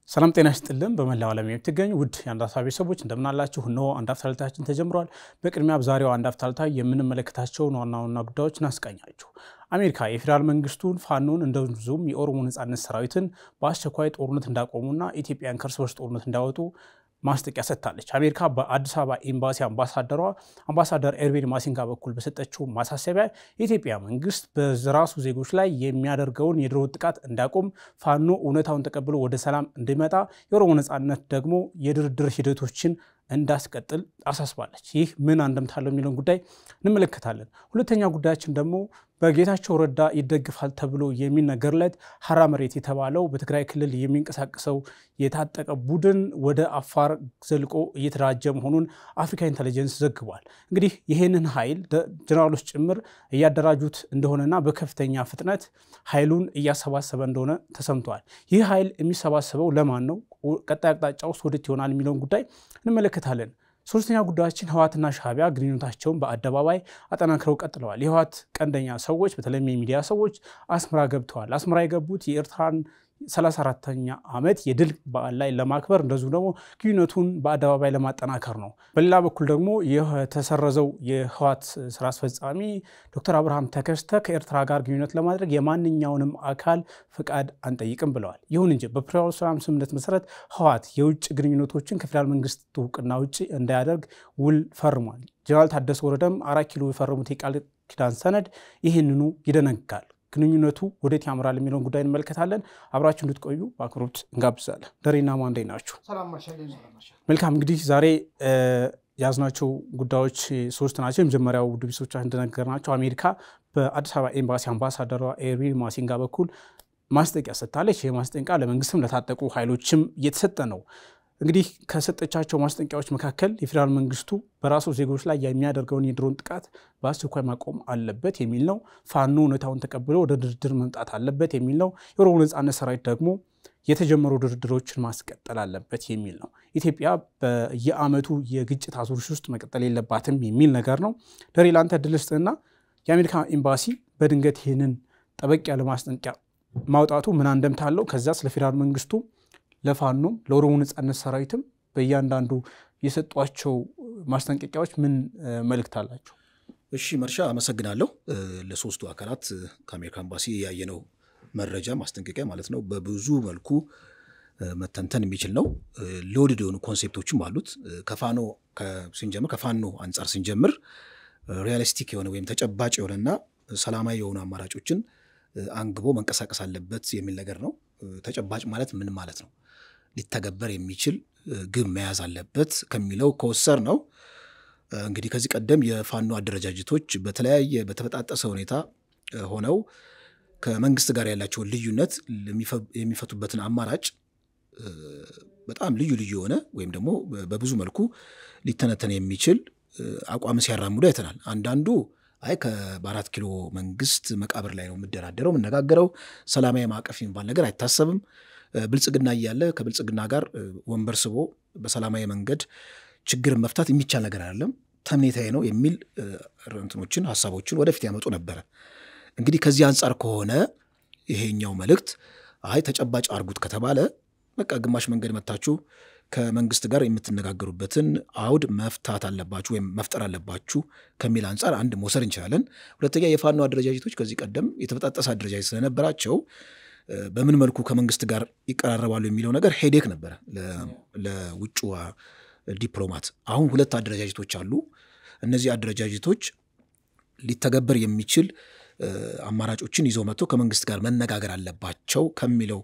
ሰላም ጤና ይስጥልን በመላው ዓለም የምትገኙ ውድ የአንድ አፍታ ቤተሰቦች እንደምን አላችሁ? እነሆ አንድ አፍታ ዕለታችን ተጀምሯል። በቅድሚያ ዛሬው አንድ አፍታ ዕለታ የምንመለከታቸውን ዋና ዋና ጉዳዮች እናስቃኛችሁ። አሜሪካ የፌዴራል መንግስቱን ፋኖን እንደዚሁም የኦሮሞ ነጻነት ሰራዊትን በአስቸኳይ ጦርነት እንዳቆሙና ኢትዮጵያን ከእርስ በርስ ጦርነት እንዳወጡ ማስጠንቀቂያ ሰጥታለች። አሜሪካ በአዲስ አበባ ኤምባሲ አምባሳደር ኤርቪን ማሲንጋ በኩል በሰጠችው ማሳሰቢያ የኢትዮጵያ መንግስት በራሱ ዜጎች ላይ የሚያደርገውን የድሮን ጥቃት እንዳቆም፣ ፋኖ እውነታውን ተቀብሎ ወደ ሰላም እንዲመጣ፣ የኦሮሞ ነጻነት ደግሞ የድርድር ሂደቶችን እንዳስቀጥል አሳስባለች። ይህ ምን አንደምታለው የሚለውን ጉዳይ እንመለከታለን። ሁለተኛ ጉዳያችን ደግሞ በጌታቸው ረዳ ይደግፋል ተብሎ የሚነገርለት ሐራ መሬት የተባለው በትግራይ ክልል የሚንቀሳቀሰው የታጠቀ ቡድን ወደ አፋር ዘልቆ እየተደራጀ መሆኑን አፍሪካ ኢንተለጀንስ ዘግቧል። እንግዲህ ይህንን ኃይል ጀነራሎች ጭምር እያደራጁት እንደሆነና በከፍተኛ ፍጥነት ኃይሉን እያሰባሰበ እንደሆነ ተሰምቷል። ይህ ኃይል የሚሰባሰበው ለማን ነው? ቀጣይ አቅጣጫው ወዴት ይሆናል የሚለውን ጉዳይ እንመለከታለን። ሶስተኛ ጉዳያችን ህወሓትና ሻዕቢያ ግንኙነታቸውን በአደባባይ አጠናክረው ቀጥለዋል። የህወሓት ቀንደኛ ሰዎች በተለይም የሚዲያ ሰዎች አስመራ ገብተዋል። አስመራ የገቡት የኤርትራን 34ኛ ዓመት የድል በዓል ላይ ለማክበር እንደዚሁ ደግሞ ግንኙነቱን በአደባባይ ለማጠናከር ነው። በሌላ በኩል ደግሞ የተሰረዘው የህወሓት ስራ አስፈጻሚ ዶክተር አብርሃም ተከስተ ከኤርትራ ጋር ግንኙነት ለማድረግ የማንኛውንም አካል ፍቃድ አንጠይቅም ብለዋል። ይሁን እንጂ በፕሪቶሪያው ሰላም ስምምነት መሰረት ህወሓት የውጭ ግንኙነቶችን ከፌዴራል መንግስት እውቅና ውጭ እንዳያደርግ ውል ፈርሟል። ጀነራል ታደሰ ወረደም 4 ኪሎ የፈረሙት የቃል ኪዳን ሰነድ ይህንኑ ይደነግጋል። ግንኙነቱ ወዴት ያምራል የሚለውን ጉዳይ እንመለከታለን። አብራችሁ እንድትቆዩ በአክብሮት እንጋብዛለን። ደሬና ማንዴ ናችሁ። ሰላም ማሻአላ። መልካም እንግዲህ ዛሬ ያዝናቸው ጉዳዮች 3 ናቸው። የመጀመሪያው ድብሶቻችን እንደነገርናቸው አሜሪካ በአዲስ አበባ ኤምባሲ አምባሳደሯ ኤርቪን ማሲንጋ በኩል ማስጠንቀቂያ ሰጥታለች። ይህ ማስጠንቀቂያ ለመንግስትም ለታጠቁ ኃይሎችም እየተሰጠ ነው። እንግዲህ ከሰጠቻቸው ማስጠንቀቂያዎች መካከል የፌዴራል መንግስቱ በራሱ ዜጎች ላይ የሚያደርገውን የድሮን ጥቃት በአስቸኳይ ማቆም አለበት የሚል ነው። ፋኖ እውነታውን ተቀብሎ ወደ ድርድር መምጣት አለበት የሚል ነው። የኦሮሞ ነጻነት ሰራዊት ደግሞ የተጀመሩ ድርድሮችን ማስቀጠል አለበት የሚል ነው። ኢትዮጵያ በየአመቱ የግጭት አዙሪት ውስጥ መቀጠል የለባትም የሚል ነገር ነው። ደሬ ላንተ ድል ስጥና የአሜሪካ ኤምባሲ በድንገት ይህንን ጠበቅ ያለ ማስጠንቀቂያ ማውጣቱ ምን አንደምታለው? ከዛ ስለ ፌዴራል መንግስቱ ለፋኖም ለኦሮሞ ነጻነት ሰራዊትም በእያንዳንዱ የሰጧቸው ማስጠንቀቂያዎች ምን መልእክት አላቸው? እሺ መርሻ አመሰግናለሁ። ለሶስቱ አካላት ከአሜሪካ ኤምባሲ ያየነው መረጃ ማስጠንቀቂያ ማለት ነው በብዙ መልኩ መተንተን የሚችል ነው። ሎድድ የሆኑ ኮንሴፕቶችም አሉት። ከፋኖ አንጻር ስንጀምር ሪያሊስቲክ የሆነ ወይም ተጨባጭ የሆነና ሰላማዊ የሆኑ አማራጮችን አንግቦ መንቀሳቀስ አለበት የሚል ነገር ነው። ተጨባጭ ማለት ምን ማለት ነው? ሊተገበር የሚችል ግብ መያዝ አለበት ከሚለው ከወሰር ነው። እንግዲህ ከዚህ ቀደም የፋኖ አደረጃጀቶች በተበጣጠሰ ሁኔታ ሆነው ከመንግስት ጋር ያላቸውን ልዩነት የሚፈቱበትን አማራጭ በጣም ልዩ የሆነ ወይም ደግሞ በብዙ መልኩ ሊተነተን የሚችል አቋም ሲያራምዱ አይተናል። አንዳንዱ በ4 ኪሎ መንግስት መቃብር ላይ ነው የምደራደረው የምነጋገረው፣ ሰላማዊ ማዕቀፍ የሚባል ነገር አይታሰብም፣ ብልጽግና እያለ ከብልጽግና ጋር ወንበር ስቦ በሰላማዊ መንገድ ችግርን መፍታት የሚቻል ነገር አይደለም፣ ተምኔታዊ ነው የሚል ሀሳቦችን ወደፊት ያመጡ ነበረ። እንግዲህ ከዚህ አንጻር ከሆነ ይሄኛው መልእክት ተጨባጭ አርጉት ከተባለ በቃ ግማሽ መንገድ መታችሁ ከመንግስት ጋር የምትነጋገሩበትን አውድ መፍታት አለባችሁ ወይም መፍጠር አለባችሁ ከሚል አንጻር አንድ መውሰድ እንችላለን። ሁለተኛ የፋኖ አደረጃጀቶች ከዚህ ቀደም የተበጣጠሰ አደረጃጀት ስለነበራቸው በምን መልኩ ከመንግስት ጋር ይቀራረባሉ የሚለው ነገር ሄዴክ ነበረ ለውጭ ዲፕሎማት። አሁን 2 አደረጃጀቶች አሉ። እነዚህ አደረጃጀቶች ሊተገበር የሚችል አማራጮችን ይዘው መጥቶ ከመንግስት ጋር መነጋገር አለባቸው ከሚለው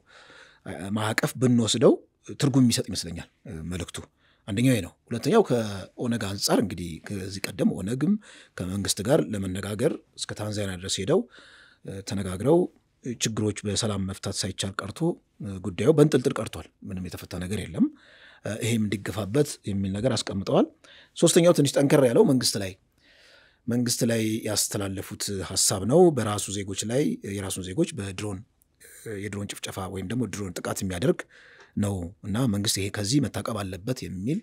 ማዕቀፍ ብንወስደው ትርጉም የሚሰጥ ይመስለኛል መልእክቱ። አንደኛው ነው። ሁለተኛው ከኦነግ አንጻር እንግዲህ ከዚህ ቀደም ኦነግም ከመንግስት ጋር ለመነጋገር እስከ ታንዛኒያ ድረስ ሄደው ተነጋግረው ችግሮች በሰላም መፍታት ሳይቻል ቀርቶ ጉዳዩ በእንጥልጥል ቀርቷል። ምንም የተፈታ ነገር የለም። ይሄም እንዲገፋበት የሚል ነገር አስቀምጠዋል። ሶስተኛው ትንሽ ጠንከር ያለው መንግስት ላይ ያስተላለፉት ሐሳብ ነው። በራሱ ዜጎች ላይ የራሱን ዜጎች የድሮን ጭፍጨፋ ወይም ደግሞ ድሮን ጥቃት የሚያደርግ ነው እና መንግስት ይሄ ከዚህ መታቀብ አለበት የሚል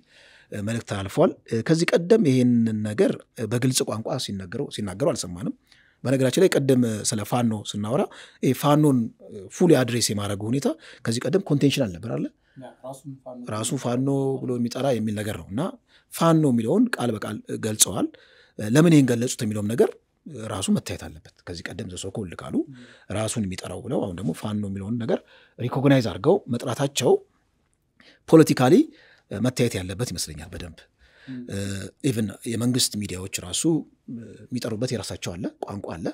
መልእክት አልፏል። ከዚህ ቀደም ይሄንን ነገር በግልጽ ቋንቋ ሲናገሩ አልሰማንም። በነገራችን ላይ ቀደም ስለ ፋኖ ስናወራ ፋኖን ፉሊ አድሬስ የማድረግ ሁኔታ ከዚህ ቀደም ኮንቴንሽን አልነበር አለ። ራሱ ፋኖ ብሎ የሚጠራ የሚል ነገር ነውና ፋኖ የሚለውን ቃል በቃል ገልጸዋል። ለምን ይሄን ገለጹት የሚለውም ነገር ራሱ መታየት አለበት። ከዚህ ቀደም ዘሶኮል ካሉ ራሱን የሚጠራው ብለው አሁን ደግሞ ፋኖ የሚለውን ነገር ሪኮግናይዝ አድርገው መጥራታቸው ፖለቲካሊ መታየት ያለበት ይመስለኛል በደንብ። ኢቭን የመንግስት ሚዲያዎች ራሱ የሚጠሩበት የራሳቸው አለ ቋንቋ አለ።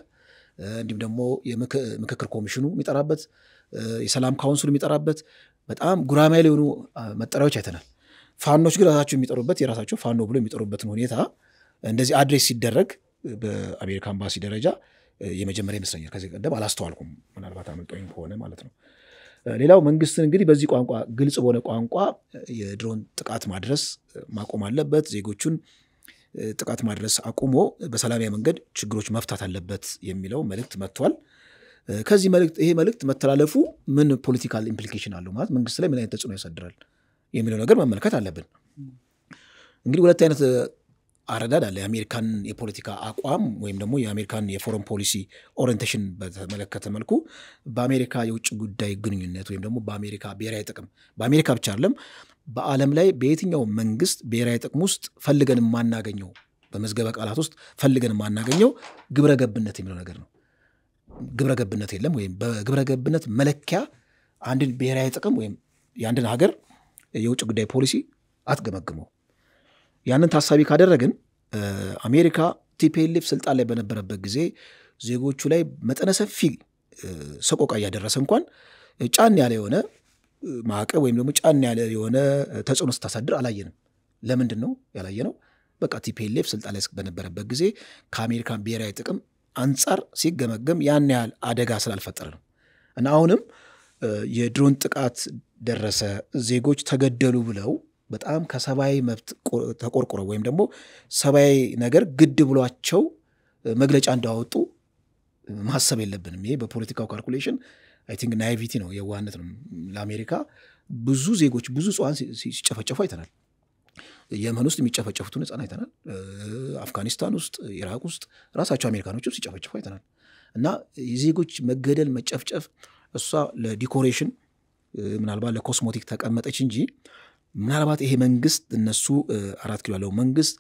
እንዲሁም ደግሞ የምክክር ኮሚሽኑ የሚጠራበት የሰላም ካውንስሉ የሚጠራበት በጣም ጉራማይሌ የሆኑ መጠሪያዎች አይተናል። ፋኖች ግን ራሳቸው የሚጠሩበት የራሳቸው ፋኖ ብሎ የሚጠሩበትን ሁኔታ እንደዚህ አድሬስ ሲደረግ በአሜሪካ ኤምባሲ ደረጃ የመጀመሪያ ይመስለኛል። ከዚህ ቀደም አላስተዋልኩም፣ ምናልባት አመልጦኝ ከሆነ ማለት ነው። ሌላው መንግስትን እንግዲህ በዚህ ቋንቋ ግልጽ በሆነ ቋንቋ የድሮን ጥቃት ማድረስ ማቆም አለበት፣ ዜጎቹን ጥቃት ማድረስ አቁሞ በሰላማዊ መንገድ ችግሮች መፍታት አለበት የሚለው መልእክት መጥቷል። ከዚህ መልእክት ይሄ መልእክት መተላለፉ ምን ፖለቲካል ኢምፕሊኬሽን አለው ማለት መንግስት ላይ ምን አይነት ተጽዕኖ ያሳድራል የሚለው ነገር መመልከት አለብን። እንግዲህ ሁለት አይነት አረዳድ አለ። የአሜሪካን የፖለቲካ አቋም ወይም ደግሞ የአሜሪካን የፎረን ፖሊሲ ኦሪየንቴሽን በተመለከተ መልኩ በአሜሪካ የውጭ ጉዳይ ግንኙነት ወይም ደግሞ በአሜሪካ ብሔራዊ ጥቅም በአሜሪካ ብቻ አይደለም በዓለም ላይ በየትኛው መንግስት ብሔራዊ ጥቅም ውስጥ ፈልገን የማናገኘው በመዝገበ ቃላት ውስጥ ፈልገን የማናገኘው ግብረ ገብነት የሚለው ነገር ነው። ግብረ ገብነት የለም ወይም በግብረ ገብነት መለኪያ አንድን ብሔራዊ ጥቅም ወይም የአንድን ሀገር የውጭ ጉዳይ ፖሊሲ አትገመግመው። ያንን ታሳቢ ካደረግን አሜሪካ ቲፒኤልኤፍ ስልጣን ላይ በነበረበት ጊዜ ዜጎቹ ላይ መጠነ ሰፊ ሰቆቃ እያደረሰ እንኳን ጫን ያለ የሆነ ማዕቀብ ወይም ደግሞ ጫን ያለ የሆነ ተጽዕኖ ስታሳድር አላየንም። ለምንድን ነው ያላየነው? በቃ ቲፒኤልኤፍ ስልጣን ላይ በነበረበት ጊዜ ከአሜሪካን ብሔራዊ ጥቅም አንጻር ሲገመገም ያን ያህል አደጋ ስላልፈጠረ ነው። እና አሁንም የድሮን ጥቃት ደረሰ ዜጎች ተገደሉ ብለው በጣም ከሰባዊ መብት ተቆርቆረው ወይም ደግሞ ሰባዊ ነገር ግድ ብሏቸው መግለጫ እንዳወጡ ማሰብ የለብንም። ይሄ በፖለቲካው ካልኩሌሽን አይ ቲንክ ናይቪቲ ነው፣ የዋህነት ነው። ለአሜሪካ ብዙ ዜጎች ብዙ ጽዋን ሲጨፈጨፉ አይተናል። የመን ውስጥ የሚጨፈጨፉትን ሕፃን አይተናል። አፍጋኒስታን ውስጥ፣ ኢራቅ ውስጥ ራሳቸው አሜሪካኖችም ሲጨፈጨፉ አይተናል። እና የዜጎች መገደል መጨፍጨፍ እሷ ለዲኮሬሽን ምናልባት ለኮስሞቲክ ተቀመጠች እንጂ ምናልባት ይሄ መንግስት እነሱ 4 ኪሎ ያለው መንግስት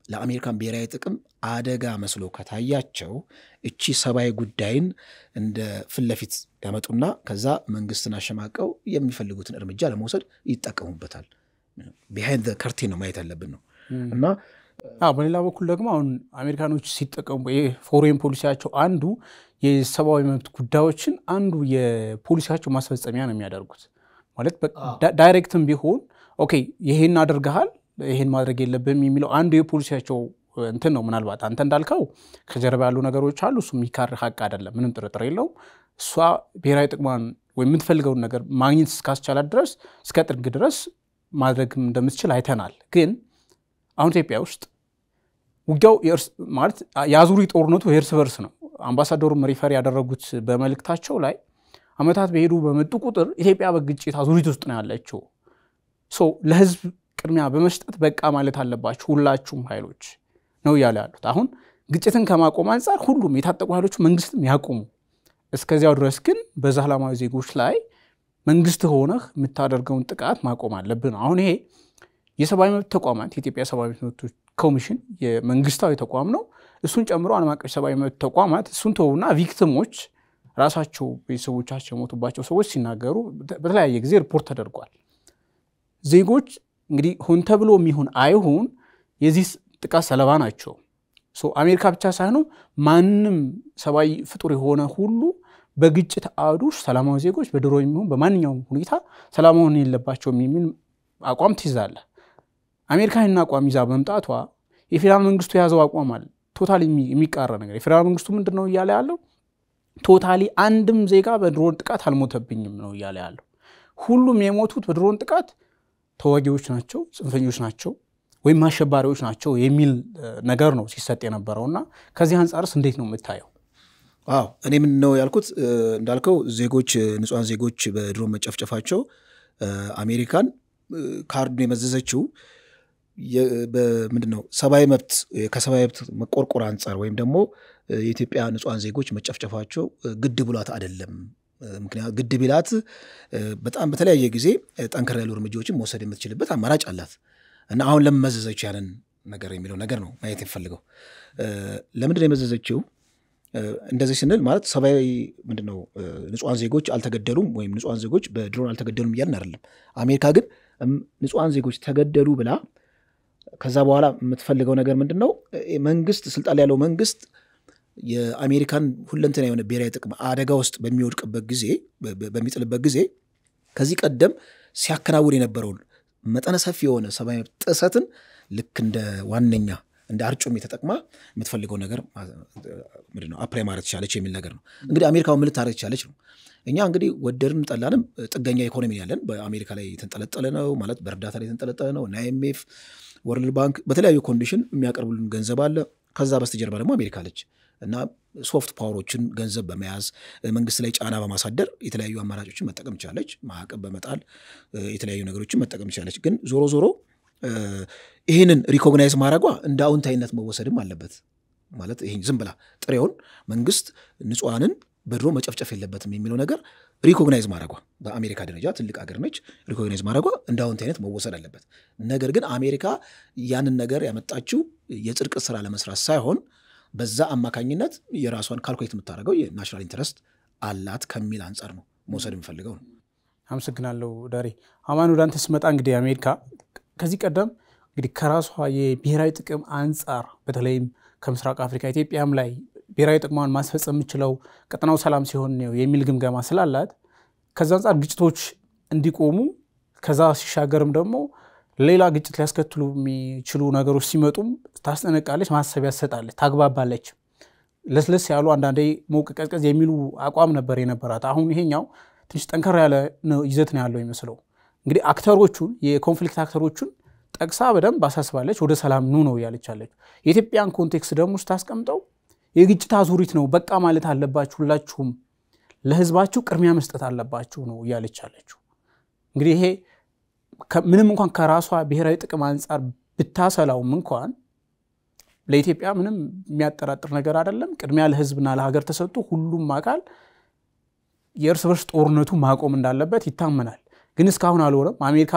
ለአሜሪካን ብሔራዊ ጥቅም አደጋ መስሎ ከታያቸው እቺ ሰባዊ ጉዳይን እንደ ፍለፊት ያመጡና ከዛ መንግስትን አሸማቀው የሚፈልጉትን እርምጃ ለመውሰድ ይጠቀሙበታል። ቢሃይንድ ዘ ከርቴን ነው ማየት ያለብን ነው። እና በሌላ በኩል ደግሞ አሁን አሜሪካኖች ሲጠቀሙ የፎሬን ፖሊሲያቸው አንዱ የሰባዊ መብት ጉዳዮችን አንዱ የፖሊሲያቸው ማስፈጸሚያ ነው የሚያደርጉት። ማለት ዳይሬክትም ቢሆን ኦኬ ይሄን አድርገሃል ይሄን ማድረግ የለብህም የሚለው አንዱ የፖሊሲያቸው እንትን ነው። ምናልባት አንተ እንዳልከው ከጀርባ ያሉ ነገሮች አሉ፣ እሱ የሚካር ሀቅ አይደለም፣ ምንም ጥርጥር የለውም። እሷ ብሔራዊ ጥቅሟን ወይም የምትፈልገውን ነገር ማግኘት እስካስቻላት ድረስ እስከ ጥግ ድረስ ማድረግ እንደምትችል አይተናል። ግን አሁን ኢትዮጵያ ውስጥ ውጊያው ማለት የአዙሪ ጦርነቱ የእርስ በርስ ነው። አምባሳደሩም ሪፈር ያደረጉት በመልእክታቸው ላይ አመታት በሄዱ በመጡ ቁጥር ኢትዮጵያ በግጭት አዙሪት ውስጥ ነው ያለችው። ለህዝብ ቅድሚያ በመስጠት በቃ ማለት አለባችሁ ሁላችሁም ኃይሎች ነው ያሉት። አሁን ግጭትን ከማቆም አንፃር ሁሉም የታጠቁ ኃይሎች መንግስትም ያቆሙ፣ እስከዚያው ድረስ ግን በሰላማዊ ዜጎች ላይ መንግስት ሆነህ የምታደርገውን ጥቃት ማቆም አለብን። አሁን ይሄ የሰብአዊ መብት ተቋማት የኢትዮጵያ ሰብአዊ መብት ኮሚሽን የመንግስታዊ ተቋም ነው። እሱን ጨምሮ ዓለም አቀፍ ሰብአዊ መብት ተቋማት እሱን ተውና ቪክቲሞች ራሳቸው ቤተሰቦቻቸው የሞቱባቸው ሰዎች ሲናገሩ በተለያየ ጊዜ ሪፖርት ተደርጓል። ዜጎች እንግዲህ ሆን ተብሎ የሚሆን አይሁን የዚህ ጥቃት ሰለባ ናቸው። አሜሪካ ብቻ ሳይሆን ማንም ሰብአዊ ፍጡር የሆነ ሁሉ በግጭት አውዱ ሰላማዊ ዜጎች በድሮው የሚሆን በማንኛውም ሁኔታ ሰላማውን የለባቸውም የሚል አቋም ትይዛለህ። አሜሪካ ይህን አቋም ይዛ በመምጣቷ የፌደራል መንግስቱ የያዘው አቋም አለ ቶታሊ የሚቃረን ነገር። የፌደራል መንግስቱ ምንድነው እያለ ያለው? ቶታሊ አንድም ዜጋ በድሮን ጥቃት አልሞተብኝም ነው እያለ ያለው። ሁሉም የሞቱት በድሮን ጥቃት ተዋጊዎች ናቸው፣ ጽንፈኞች ናቸው ወይም አሸባሪዎች ናቸው የሚል ነገር ነው ሲሰጥ የነበረውና ከዚህ አንፃርስ እንዴት ነው የምታየው? እኔ ምን ነው ያልኩት እንዳልከው ዜጎች ንጹሃን ዜጎች በድሮን መጨፍጨፋቸው አሜሪካን ካርዱን የመዘዘችው በምንድነው ሰብአዊ መብት ከሰብአዊ መብት መቆርቆር አንፃር ወይም ደግሞ የኢትዮጵያ ንጹሃን ዜጎች መጨፍጨፋቸው ግድ ብሏት አይደለም ምክንያቱም ግድብ ይላት በጣም በተለያየ ጊዜ ጠንከር ያሉ እርምጃዎችን መውሰድ የምትችልበት አማራጭ አላት እና አሁን ለምን መዘዘች ያንን ነገር የሚለው ነገር ነው ማየት የምፈልገው። ለምንድን ነው የመዘዘችው? እንደዚህ ስንል ማለት ሰብአዊ ምንድነው ንጹሃን ዜጎች አልተገደሉም ወይም ንጹሃን ዜጎች በድሮን አልተገደሉም እያልን አይደለም። አሜሪካ ግን ንጹሃን ዜጎች ተገደሉ ብላ ከዛ በኋላ የምትፈልገው ነገር ምንድነው? መንግስት ስልጣን ላይ ያለው መንግስት የአሜሪካን ሁለንተና የሆነ ብሔራዊ ጥቅም አደጋ ውስጥ በሚወድቅበት ጊዜ በሚጥልበት ጊዜ ከዚህ ቀደም ሲያከናውን የነበረውን መጠነ ሰፊ የሆነ ሰብአዊ ጥሰትን ልክ እንደ ዋነኛ እንደ አርጩሜ ተጠቅማ የምትፈልገው ነገር ምንድነው አፕላይ ማድረግ ትችላለች የሚል ነገር ነው። እንግዲህ አሜሪካው ምን ልታረግ ትችላለች ነው። እኛ እንግዲህ ወደድን ጠላንም ጥገኛ ኢኮኖሚ ያለን በአሜሪካ ላይ የተንጠለጠለ ነው ማለት በእርዳታ ላይ የተንጠለጠለ ነው። IMF ወርልድ ባንክ በተለያዩ ኮንዲሽን የሚያቀርቡልን ገንዘብ አለ። ከዛ በስተጀርባ ደግሞ አሜሪካ አለች እና ሶፍት ፓወሮችን ገንዘብ በመያዝ መንግስት ላይ ጫና በማሳደር የተለያዩ አማራጮችን መጠቀም ትችላለች። ማዕቀብ በመጣል የተለያዩ ነገሮችን መጠቀም ትችላለች። ግን ዞሮ ዞሮ ይሄንን ሪኮግናይዝ ማድረጓ እንደ አውንታይነት መወሰድም አለበት። ማለት ይሄን ዝም ብላ ጥሬውን መንግስት ንጹሃንን በድሮ መጨፍጨፍ የለበትም የሚለው ነገር ሪኮግናይዝ ማድረጓ በአሜሪካ ደረጃ ትልቅ ሀገር ነች። ሪኮግናይዝ ማድረጓ እንደ አውንታይነት መወሰድ አለበት። ነገር ግን አሜሪካ ያንን ነገር ያመጣችው የጽድቅ ስራ ለመስራት ሳይሆን በዛ አማካኝነት የራሷን ካልኩሌት የምታደርገው የናሽናል ኢንተረስት አላት ከሚል አንጻር ነው መውሰድ የምፈልገው ነው። አመሰግናለሁ ዳሪ። አማኑ ወደ አንተ ስመጣ እንግዲህ አሜሪካ ከዚህ ቀደም እንግዲህ ከራሷ የብሔራዊ ጥቅም አንጻር በተለይም ከምስራቅ አፍሪካ ኢትዮጵያም ላይ ብሔራዊ ጥቅሟን ማስፈጸም የምችለው ቀጠናው ሰላም ሲሆን ነው የሚል ግምገማ ስላላት ከዛ አንጻር ግጭቶች እንዲቆሙ ከዛ ሲሻገርም ደግሞ ሌላ ግጭት ሊያስከትሉ የሚችሉ ነገሮች ሲመጡም ታስጠነቅቃለች፣ ማሰቢያ ትሰጣለች፣ ታግባባለች። ለስለስ ያሉ አንዳንዴ ሞቅ ቀዝቀዝ የሚሉ አቋም ነበር የነበራት። አሁን ይሄኛው ትንሽ ጠንከር ያለ ይዘት ነው ያለው ይመስለው። እንግዲህ አክተሮቹን የኮንፍሊክት አክተሮቹን ጠቅሳ በደንብ አሳስባለች። ወደ ሰላም ኑ ነው ያለቻለች። የኢትዮጵያን ኮንቴክስት ደግሞ ታስቀምጠው የግጭት አዙሪት ነው በቃ ማለት አለባችሁ፣ ሁላችሁም ለህዝባችሁ ቅድሚያ መስጠት አለባችሁ ነው ያለቻለችው። እንግዲህ ይሄ ምንም እንኳን ከራሷ ብሔራዊ ጥቅም አንጻር ብታሰላውም እንኳን ለኢትዮጵያ ምንም የሚያጠራጥር ነገር አይደለም። ቅድሚያ ለህዝብና ለሀገር ተሰጥቶ ሁሉም አካል የእርስ በርስ ጦርነቱ ማቆም እንዳለበት ይታመናል። ግን እስካሁን አልሆነም። አሜሪካ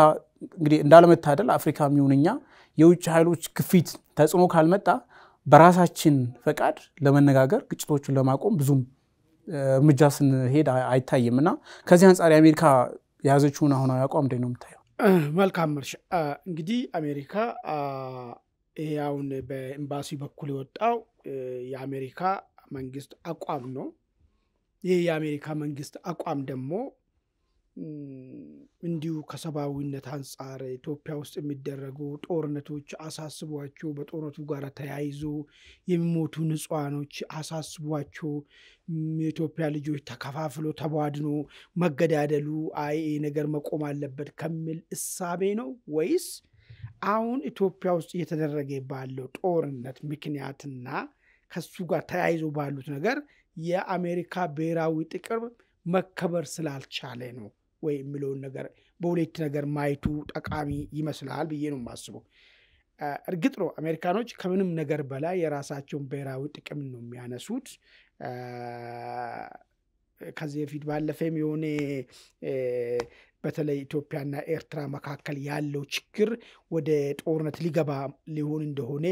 እንግዲህ እንዳለመታደል አፍሪካ የሚሆንኛ የውጭ ኃይሎች ግፊት ተጽዕኖ ካልመጣ በራሳችን ፈቃድ ለመነጋገር ግጭቶችን ለማቆም ብዙም እርምጃ ስንሄድ አይታይምና ከዚህ አንጻር የአሜሪካ ያዘችውን አሁን አቋም እንዴት ነው የምታየው? መልካም ምርሽ እንግዲህ አሜሪካ ያውን በኤምባሲ በኩል የወጣው የአሜሪካ መንግስት አቋም ነው። ይሄ የአሜሪካ መንግስት አቋም ደግሞ እንዲሁ ከሰባዊነት አንጻር ኢትዮጵያ ውስጥ የሚደረጉ ጦርነቶች አሳስቧቸው በጦርነቱ ጋር ተያይዞ የሚሞቱ ንጹሃኖች አሳስቧቸው የኢትዮጵያ ልጆች ተከፋፍሎ ተቧድኖ መገዳደሉ ነገር መቆም አለበት ከሚል እሳቤ ነው ወይስ አሁን ኢትዮጵያ ውስጥ እየተደረገ ባለው ጦርነት ምክንያትና ከሱ ጋር ተያይዞ ባሉት ነገር የአሜሪካ ብሔራዊ ጥቅም መከበር ስላልቻለ ነው ወይ የሚለው ነገር በሁለት ነገር ማይቱ ጠቃሚ ይመስላል ብዬ ነው የማስበው። እርግጥ ነው አሜሪካኖች ከምንም ነገር በላይ የራሳቸውን ብሔራዊ ጥቅም ነው የሚያነሱት። ከዚህ በፊት ባለፈም የሆነ በተለይ ኢትዮጵያና ኤርትራ መካከል ያለው ችግር ወደ ጦርነት ሊገባ ሊሆን እንደሆነ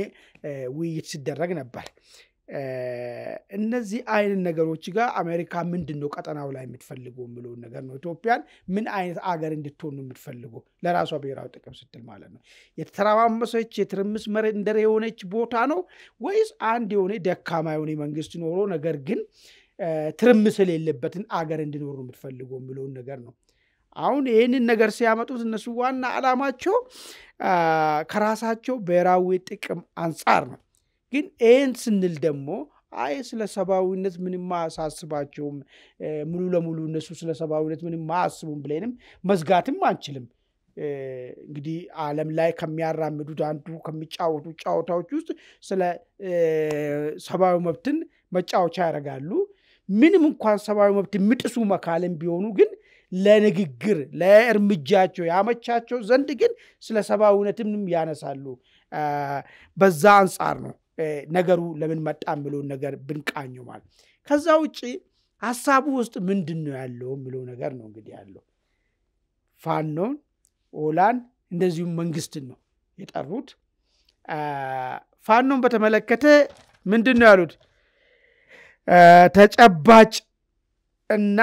ውይይት ሲደረግ ነበር። እነዚህ አይነት ነገሮች ጋር አሜሪካ ምንድነው ቀጠናው ላይ የምትፈልገው የሚለው ነገር ነው። ኢትዮጵያን ምን አይነት አገር እንድትሆን ነው የምትፈልገው ለራሷ ብሔራዊ ጥቅም ስትል ማለት ነው። የተተራማመሰች የትርምስ መሬት እንደረ የሆነች ቦታ ነው ወይስ አንድ የሆነ ደካማ የሆነ መንግስት ኖሮ ነገር ግን ትርምስ የሌለበትን አገር እንዲኖር ነው የምትፈልገው የሚለው ነገር ነው። አሁን ይሄንን ነገር ሲያመጡት እነሱ ዋና ዓላማቸው ከራሳቸው ብሔራዊ ጥቅም አንጻር ነው። ግን ይሄን ስንል ደግሞ ስለ ሰባዊነት ምንም ማሳስባቸውም ሙሉ ለሙሉ እነሱ ስለ ሰባዊነት ምንም ማያስቡም ብለንም መዝጋትም አንችልም። እንግዲህ ዓለም ላይ ከሚያራምዱት አንዱ ከሚጫወቱ ጫወታዎች ውስጥ ስለ ሰባዊ መብትን መጫወቻ ያደርጋሉ። ምንም እንኳን ሰባዊ መብት የሚጥሱ መካለም ቢሆኑ ግን ለንግግር ለእርምጃቸው ያመቻቸው ዘንድ ግን ስለ ሰባዊነትም ያነሳሉ። በዛ አንጻር ነው ነገሩ ለምን መጣ የሚለውን ነገር ብንቃኘው ማለት። ከዛ ውጪ ሐሳቡ ውስጥ ምንድነው ያለው የሚለው ነገር ነው እንግዲህ ያለው ፋኖን ኦላን እንደዚሁም መንግስትን ነው የጠሩት ፋኖን በተመለከተ ምንድነው ያሉት ተጨባጭ እና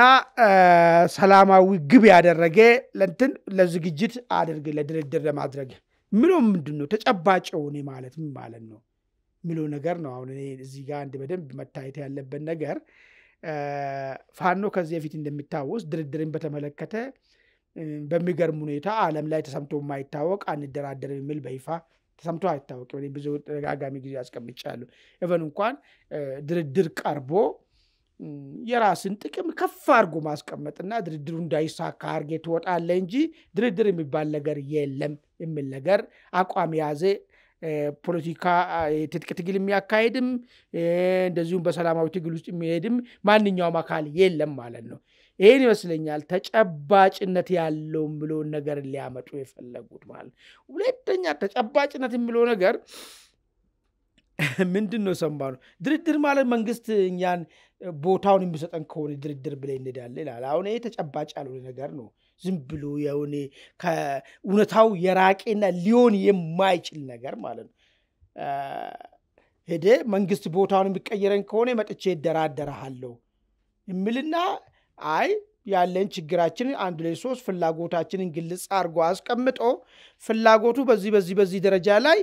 ሰላማዊ ግብ ያደረገ ለዝግጅት አድርግ ለድርድር ለማድረግ ምንድነው ተጨባጭ ሆነ ማለት ምን ማለት ነው ምለው ነገር ነው አሁን እዚህ ጋር አንድ በደንብ መታየት ያለበት ነገር ፋኖ ከዚህ በፊት እንደሚታወስ ድርድርን በተመለከተ በሚገርም ሁኔታ ዓለም ላይ ተሰምቶ የማይታወቅ አንደራደርም የሚል በይፋ ተሰምቶ አይታወቅም እኔ ብዙ ተጋጋሚ ጊዜ አስቀምጫለሁ even እንኳን ድርድር ቀርቦ የራስን ጥቅም ከፍ አድርጎ ማስቀመጥና ድርድሩ እንዳይሳካ አርጌ ትወጣለ እንጂ ድርድር የሚባል ነገር የለም የሚል ነገር አቋም ያዘ ፖለቲካ ትጥቅ ትግል የሚያካሂድም እንደዚሁም በሰላማዊ ትግል ውስጥ የሚሄድም ማንኛውም አካል የለም ማለት ነው ይሄን ይመስለኛል ተጨባጭነት ያለው ብሎ ነገር ሊያመጡ የፈለጉት ማለት ሁለተኛ ተጨባጭነት የሚለው ነገር ምንድነው ሰምባሉ ድርድር ማለት መንግስት እኛን ቦታውን የሚሰጠን ከሆነ ድርድር ብለን እንሄዳለን ይላል አሁን ይሄ ተጨባጭ ያለው ነገር ነው ዝም ብሎ ያውኔ ከኡነታው የራቄና ሊዮን የማይችል ነገር ማለት ነው ሄደ መንግስት ቦታውን የሚቀየረን ከሆነ መጥቼ ይደራደራለሁ እምልና አይ ያለን ችግራችን አንድ ላይ ሶስት ፍላጎታችንን ግልጽ አርጎ አስቀምጦ ፍላጎቱ በዚህ ደረጃ ላይ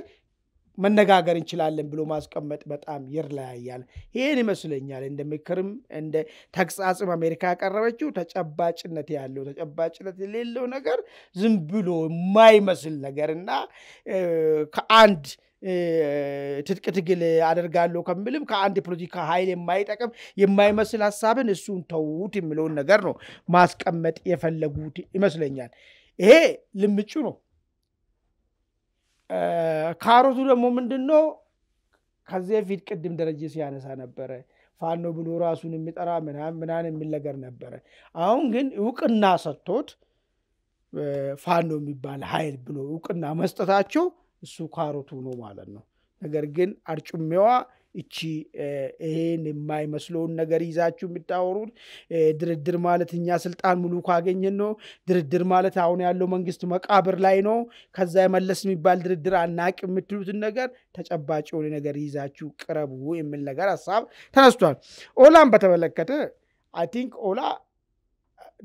መነጋገር እንችላለን ብሎ ማስቀመጥ በጣም ይርላያል ይሄን ይመስለኛል እንደምክርም እንደ ተግሳጽም አሜሪካ ያቀረበችው ተጨባጭነት ያለው ተጨባጭነት የሌለው ነገር ዝም ብሎ የማይመስል ነገርና ከአንድ ትጥቅ ትግል አደርጋለሁ ከምልም ከአንድ ፖለቲካ ኃይል የማይጠቅም የማይመስል ሐሳብን እሱን ተውት የሚለው ነገር ነው ማስቀመጥ የፈለጉት ይመስለኛል ይሄ ልምጩ ነው ካሮቱ ደግሞ ምንድነው ከዚህ ፊት ቅድም ደረጃ ሲያነሳ ነበር ፋኖ ብሎ ራሱን የሚጠራ ምናምን የሚል ነገር ነበር አሁን ግን ዕውቅና ሰጥቶት ፋኖ የሚባል ኃይል ብሎ ዕውቅና መስጠታቸው እሱ ካሮቱ ነው ማለት ነው ነገር ግን አርጩሜዋ እቺ ይሄን የማይመስለውን ነገር ይዛችሁ የምታወሩት ድርድር ማለት እኛ ስልጣን ሙሉ ካገኘን ነው ድርድር ማለት አሁን ያለው መንግስት መቃብር ላይ ነው ከዛ የመለስ የሚባል ድርድር አናቅ የምትሉት ነገር ተጨባጭ የሆነ ነገር ይዛችሁ ቅረቡ የሚል ነገር ሐሳብ ተነስቷል ኦላን በተመለከተ አይ ቲንክ ኦላ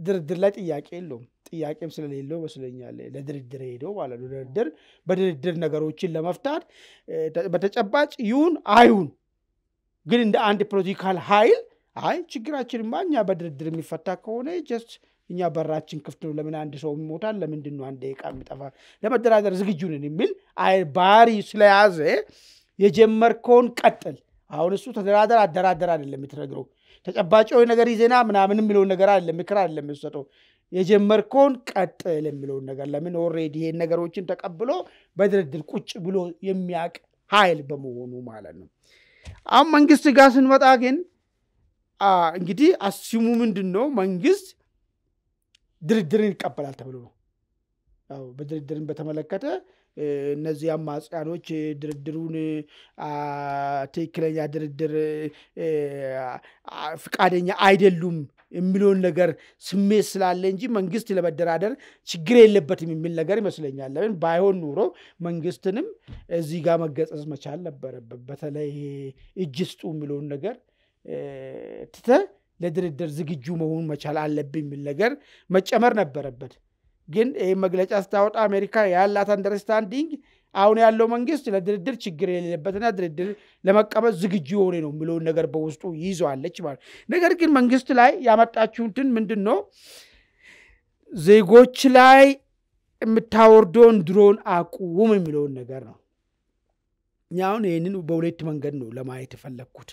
ድርድር ላይ ጥያቄ የለውም ጥያቄም ስለሌለው መስለኛል ለድርድር ሄደው ማለት ነው ድርድር በድርድር ነገሮችን ለመፍታት በተጨባጭ ይሁን አይሁን ግን እንደ አንድ ፖለቲካል ኃይል አይ ችግራችን ማኛ በድርድር የሚፈታ ከሆነ ጀስት እኛ በራችን ክፍት ነው ለምን አንድ ሰው ይሞታል ለምንድነው አንድ ደቂቃ የሚጠፋ ለመደራደር ዝግጁ ነን የሚል አይ ባሪ ስለያዘ የጀመርከውን ቀጥል አሁን እሱ ተደራደር አደራደር አይደለም የምትነግረው ተጨባጭ የሆነ ነገር ይዘና ምናምን የሚለው ነገር አይደለም ምክር አይደለም የምትሰጠው የጀመርከውን ቀጥል የሚለው ነገር ለምን ኦሬዲ ይሄን ነገሮችን ተቀብሎ በድርድር ቁጭ ብሎ የሚያቅ ኃይል በመሆኑ ማለት ነው አሁን መንግስት ጋር ስንመጣ ግን እንግዲህ አስሙ ምንድነው መንግስት ድርድርን ይቀበላል ተብሎ ነው አው በድርድርን በተመለከተ እነዚህ አማጽያኖች ድርድሩን ትክክለኛ ድርድር ፍቃደኛ አይደሉም የሚሉን ነገር ስሜት ስላለ እንጂ መንግስት ለመደራደር ችግር የለበትም የሚል ነገር ይመስለኛል ለምን ባይሆን ኑሮ መንግስትንም እዚህ ጋር መገጸጽ መቻል ነበረበት በተለይ እጅስጡ የሚሉን ነገር ትተ ለድርድር ዝግጁ መሆን መቻል አለብኝ የሚል ነገር መጨመር ነበረበት ግን ይሄ መግለጫ ስታወጣ አሜሪካ ያላት አንደርስታንዲንግ አሁን ያለው መንግስት ለድርድር ችግር የሌለበትና ድርድር ለመቀበል ዝግጁ ሆነ ነው የሚለው ነገር በውስጡ ይዟለች ማለት ነገር ግን መንግስት ላይ ያመጣችሁትን ምንድነው ዜጎች ላይ የምታወርደውን ድሮን አቁም የሚለው ነገር ነው ያውን ይሄንን በሁለት መንገድ ነው ለማየት ፈለኩት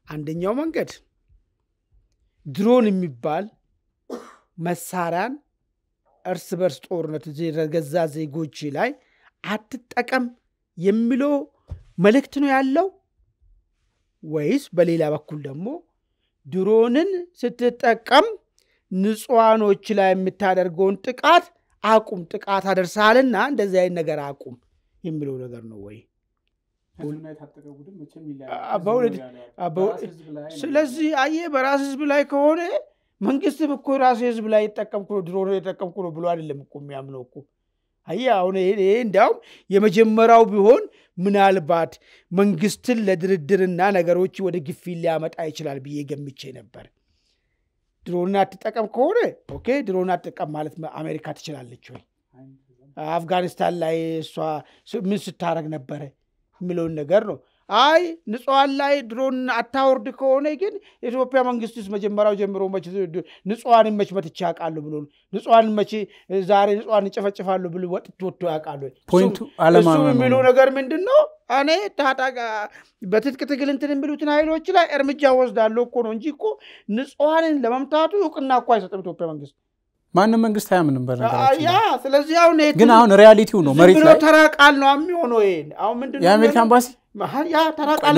አንደኛው መንገድ ድሮን የሚባል መሳሪያን እርስ በርስ ጦርነት ገዛ ዜጎች ላይ አትጠቀም የሚለው መልእክት ነው ያለው ወይስ በሌላ በኩል ደግሞ ድሮንን ስትጠቀም ንጹሃኖች ላይ የምታደርገውን ጥቃት አቁም ጥቃት አደርሳልና እንደዚህ አይነት ነገር አቁም የሚለው ነገር ነው ወይ ስለዚህ አየህ በራስ ህዝብ ላይ ከሆነ መንግስትም እኮ ራስ ህዝብ ላይ ይጠቀምኩ ነው ድሮን ይጠቀምኩ ነው ብሎ አይደለም እኮ የሚያምነው እኮ አየህ አሁን ይሄ እንዳው የመጀመሪያው ቢሆን ምናልባት መንግስትን ለድርድርና ነገሮች ወደ ግፊት ሊያመጣ ይችላል ብዬ ገምቼ ነበር ድሮን አትጠቀም ከሆነ ኦኬ ድሮን አትጠቀም ማለት አሜሪካ ትችላለች ወይ አፍጋኒስታን ላይ እሷ ምን ስታረግ ነበር የሚለውን ነገር ነው አይ ንጹሃን ላይ ድሮን አታወርድ ከሆነ ግን ኢትዮጵያ መንግስትስ መጀመሪያው ጀምሮ ንጹሃንን መችመት ይቻቃሉ ብሎ ንጹሃንን መቼ ዛሬ ንጹሃንን ጨፈጭፋሉ ብሎ ወጥቶ ያቃሉ ፖይንቱ አለማመኑ የሚለው ነገር ምንድነው እኔ ታጣጋ በትጥቅ ትግል እንትን የሚሉትን ኃይሎች ላይ እርምጃ ወስዳለሁ እኮ ነው እንጂ እኮ ንጹሃንን ለመምታቱ እውቅና እኮ አይሰጥም ኢትዮጵያ መንግስት ማንም መንግስት አያምንም በነገራችን ያ ስለዚህ አሁን ግን አሁን ሪያሊቲው ነው መሬት ላይ ተራቃል ነው የሚሆነው ይሄ አሁን ምንድነው የአሜሪካ ኤምባሲ ያ ተራቃል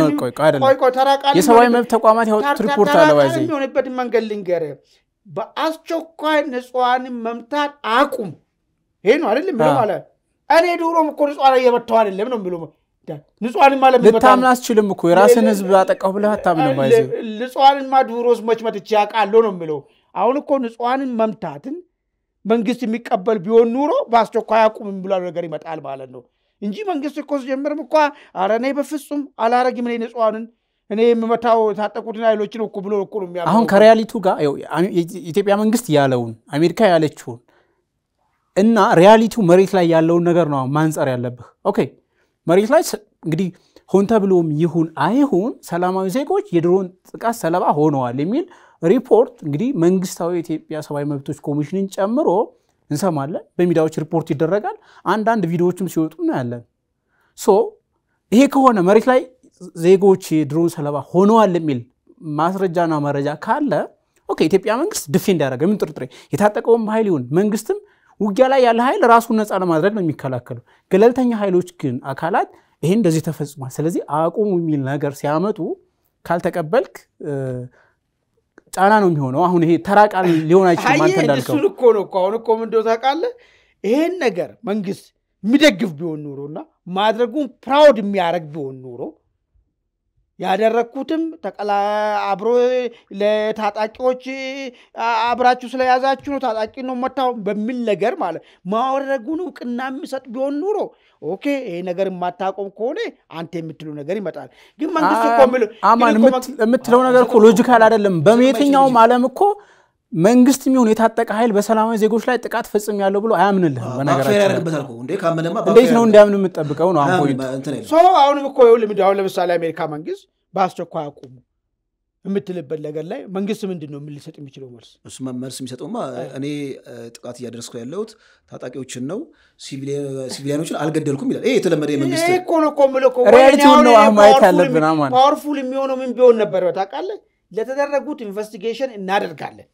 ቆይ ተራቃል የሰብአዊ መብት ተቋማት ያወጡት ሪፖርት አለ ባይዘ የሚሆንበት መንገድ ልንገር በአስቸኳይ ንጹሃንን መምታት አቁም ይሄ ነው አይደል ምንም ማለት እኔ ዱሮም እኮ ንጹሃን እየመታው አይደለም ነው የሚለው ንጹሃንን ማለት ልታምን አስችልም እኮ የራስን ህዝብ አጠቃው ብለህ አታምንም ባይዘ ንጹሃንን ማዱሮስ መችመት ይቻቃል ነው የሚለው አሁን እኮ ንጹሃንን መምታትን መንግስት የሚቀበል ቢሆን ኑሮ በአስቸኳይ አቁም ብሏል ነገር ይመጣል ማለት ነው እንጂ መንግስት እኮ ጀምርም እኮ አረኔ በፍጹም አላረግም እኔ ንጹሃንን እኔ የምመታው ታጠቁትን ኃይሎችን እኮ ብሎ እኮ ነው የሚያምነው አሁን ከሪያሊቲው ጋር ኢትዮጵያ መንግስት ያለውን አሜሪካ ያለችውን እና ሪያሊቲው መሬት ላይ ያለውን ነገር ነው ማንጸር ያለብህ ኦኬ መሬት ላይ እንግዲህ ሆን ተብሎም ይሁን አይሁን ሰላማዊ ዜጎች የድሮን ጥቃት ሰለባ ሆነዋል የሚል ሪፖርት እንግዲህ መንግስታዊ የኢትዮጵያ ሰብአዊ መብቶች ኮሚሽንን ጨምሮ እንሰማለን በሚዲያዎች ሪፖርት ይደረጋል አንዳንድ ቪዲዮዎችም ሲወጡ እናያለን ሶ ይሄ ከሆነ መሬት ላይ ዜጎች የድሮን ሰለባ ሆነዋል የሚል ማስረጃና መረጃ ካለ ኦኬ ኢትዮጵያ መንግስት ዲፌንድ ያደርጋል ምን ጥርጥሬ የታጠቀውም ኃይል ይሁን መንግስትም ውጊያ ላይ ያለ ኃይል ራሱን ነፃ ለማድረግ ነው የሚከላከለው ገለልተኛ ኃይሎች ግን አካላት ይሄን እንደዚህ ተፈጽሟል ስለዚህ አቁሙ የሚል ነገር ሲያመጡ ካልተቀበልክ ጫና ነው የሚሆነው አሁን ይሄ ተራቃል ሊሆን አይችልም አንተ እንዳልከው እሱ እኮ ነው አሁን እኮ ምን እንደው ታውቃለህ ይሄን ነገር መንግስት የሚደግፍ ቢሆን ኑሮና ማድረጉን ፕራውድ የሚያረግ ቢሆን ኑሮ ያደረኩትም ተቀላ አብሮ ለታጣቂዎች አብራችሁ ስለያዛችሁ ነው ታጣቂ ነው መታው በሚል ነገር ማለት ማወረጉን እውቅና የሚሰጥ ቢሆን ኑሮ ኦኬ ይሄ ነገር ማታቆም ከሆነ አንተ የምትለው ነገር ይመጣል ግን መንግስት እኮ አማን የምትለው ነገር እኮ ሎጂካል አይደለም በየትኛውም ዓለም እኮ መንግስት የሚሆን የታጠቀ ኃይል በሰላማዊ ዜጎች ላይ ጥቃት ፈጽም ያለው ብሎ አያምንልህም በነገራችን ያደርግበታል እኮ እንዴ ካመነማ እንዴት ነው እንዲያምን የምትጠብቀው ነው አሁን ፖይንት ሶ አሁንም እኮ ይኸውልህ ለምሳሌ አሜሪካ መንግስት በአስቸኳይ አቁሙ የምትልበት ነገር ላይ መንግስት ምንድነው ምን ሊሰጥ የሚችለው መልስ የሚሰጠውማ እኔ ጥቃት እያደረስኩ ያለሁት ታጣቂዎችን ነው ሲቪሊያኖችን አልገደልኩም ይላል ይሄ የተለመደ መንግስት እኮ ነው ኮምልኮ ሪያሊቲው ነው አሁን ማየት ያለብን አማን ፓወርፉል የሚሆነው ምን ቢሆን ነበር ታውቃለህ ለተደረጉት ኢንቨስቲጌሽን እናደርጋለን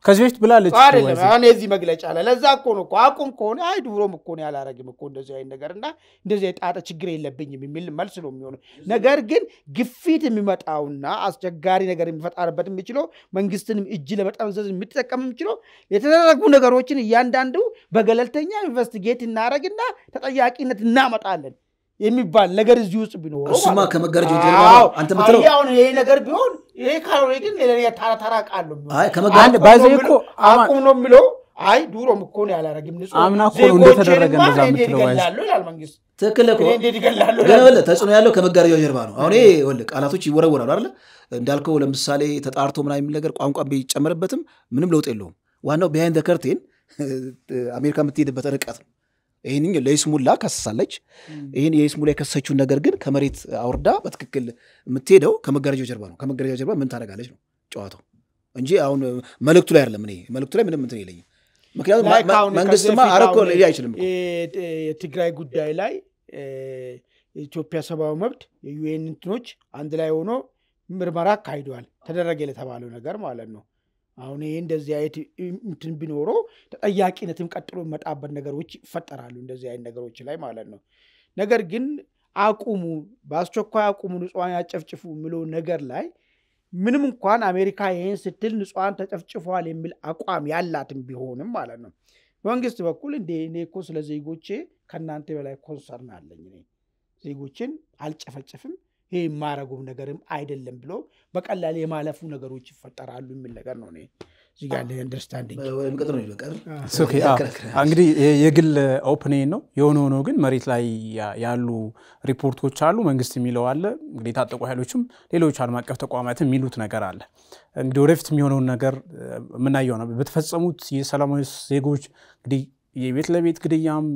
ከዚህ በፊት ብላለች አይደለም አሁን እዚህ መግለጫ አለ ለዛ እኮ ነው አቁም ከሆነ አይ ድሮም እኮ ነው ያላረግም እኮ እንደዚህ አይነት ነገርና እንደዚህ የጣጣ ችግር የለብኝም የሚል መልስ ነው የሚሆነው ነገር ግን ግፊት የሚመጣውና አስቸጋሪ ነገር የሚፈጣርበት የሚችለው መንግስትንም እጅ ለመጠምዘዝ የሚጠቀም የሚችለው የተደረጉ ነገሮችን እያንዳንዱ በገለልተኛ ኢንቨስቲጌት እናረግና ተጠያቂነት እናመጣለን የሚባል ነገር እዚህ ውስጥ ቢኖረው እሱማ ከመጋረጃው ጀርባ ነው አንተ ምትለው አሁን ይሄ ነገር ቢሆን ይሄ ካልሆነ ግን ለኔ ተራቃሉ አይ ከመጋረጃው ባይዘው እኮ አቁም ነው የሚለው አይ ዱሮም እኮ ነው ያላረግም ንጹህ አምና እኮ ነው እንደተደረገ እንደዛ የምትለው ይላል ይላል መንግስት ትክክል እኮ እንዴት ይገላሉ ገለ ተጽዕኖ ያለው ከመጋረጃው ጀርባ ነው አሁን ይሄ ወልቅ ቃላቶች ይወረወራሉ አይደል እንዳልከው ለምሳሌ ተጣርቶ ምናምን የሚል ነገር ቋንቋ ቢጨመርበትም ምንም ለውጥ የለውም ዋናው ቢሃይንድ ዘ ከርቴን አሜሪካ የምትሄድበት ርቀት ነው ይሄን ለይስሙላ ከሰሳለች ይሄን የይስሙላ የከሰችው ነገር ግን ከመሬት አውርዳ በትክክል የምትሄደው ከመጋረጃው ጀርባ ነው ከመጋረጃው ጀርባ ምን ታደርጋለች ነው ጨዋታው እንጂ አሁን መልእክቱ ላይ አይደለም እኔ መልእክቱ ላይ ምንም እንትን የለኝም ምክንያቱም መንግስትማ አረኮ ላይ አይችልም የትግራይ ጉዳይ ላይ የኢትዮጵያ ሰብአዊ መብት የዩኤን እንትኖች አንድ ላይ ሆኖ ምርመራ አካሂደዋል ተደረገ ለተባለው ነገር ማለት ነው አሁን ይሄ እንደዚህ አይነት እንትን ቢኖሮ ተጠያቂነትም ቀጥሎ መጣበት ነገሮች ይፈጠራሉ እንደዚህ አይነት ነገሮች ላይ ማለት ነው ነገር ግን አቁሙ በአስቸኳይ አቁሙ ንጹሃን ያጨፍጭፉ የሚለው ነገር ላይ ምንም እንኳን አሜሪካ ይሄን ስትል ንጹሃን ተጨፍጭፈዋል የሚል አቋም ያላትም ቢሆንም ማለት ነው መንግስት በኩል እንደ እኔ እኮ ስለ ዜጎቼ ከናንተ በላይ ኮንሰርን አለኝ እኔ ዜጎችን አልጨፈጨፍም ይሄ የማረጉም ነገርም አይደለም ብሎ በቀላል የማለፉ ነገሮች ይፈጠራሉ የሚል ነገር ነው እዚህ ጋር አንደርስታንዲንግ እንግዲህ የግል ኦፒኒየን ነው የሆነው ግን መሬት ላይ ያሉ ሪፖርቶች አሉ መንግስት የሚለው አለ እንግዲህ ታጠቁ ኃይሎችም ሌሎች ዓለም አቀፍ ተቋማትም የሚሉት ነገር አለ እንግዲህ ወደፊት የሚሆነው ነገር ምናየው ነው በተፈጸሙት የሰላማዊ ዜጎች እንግዲህ የቤት ለቤት ግድያም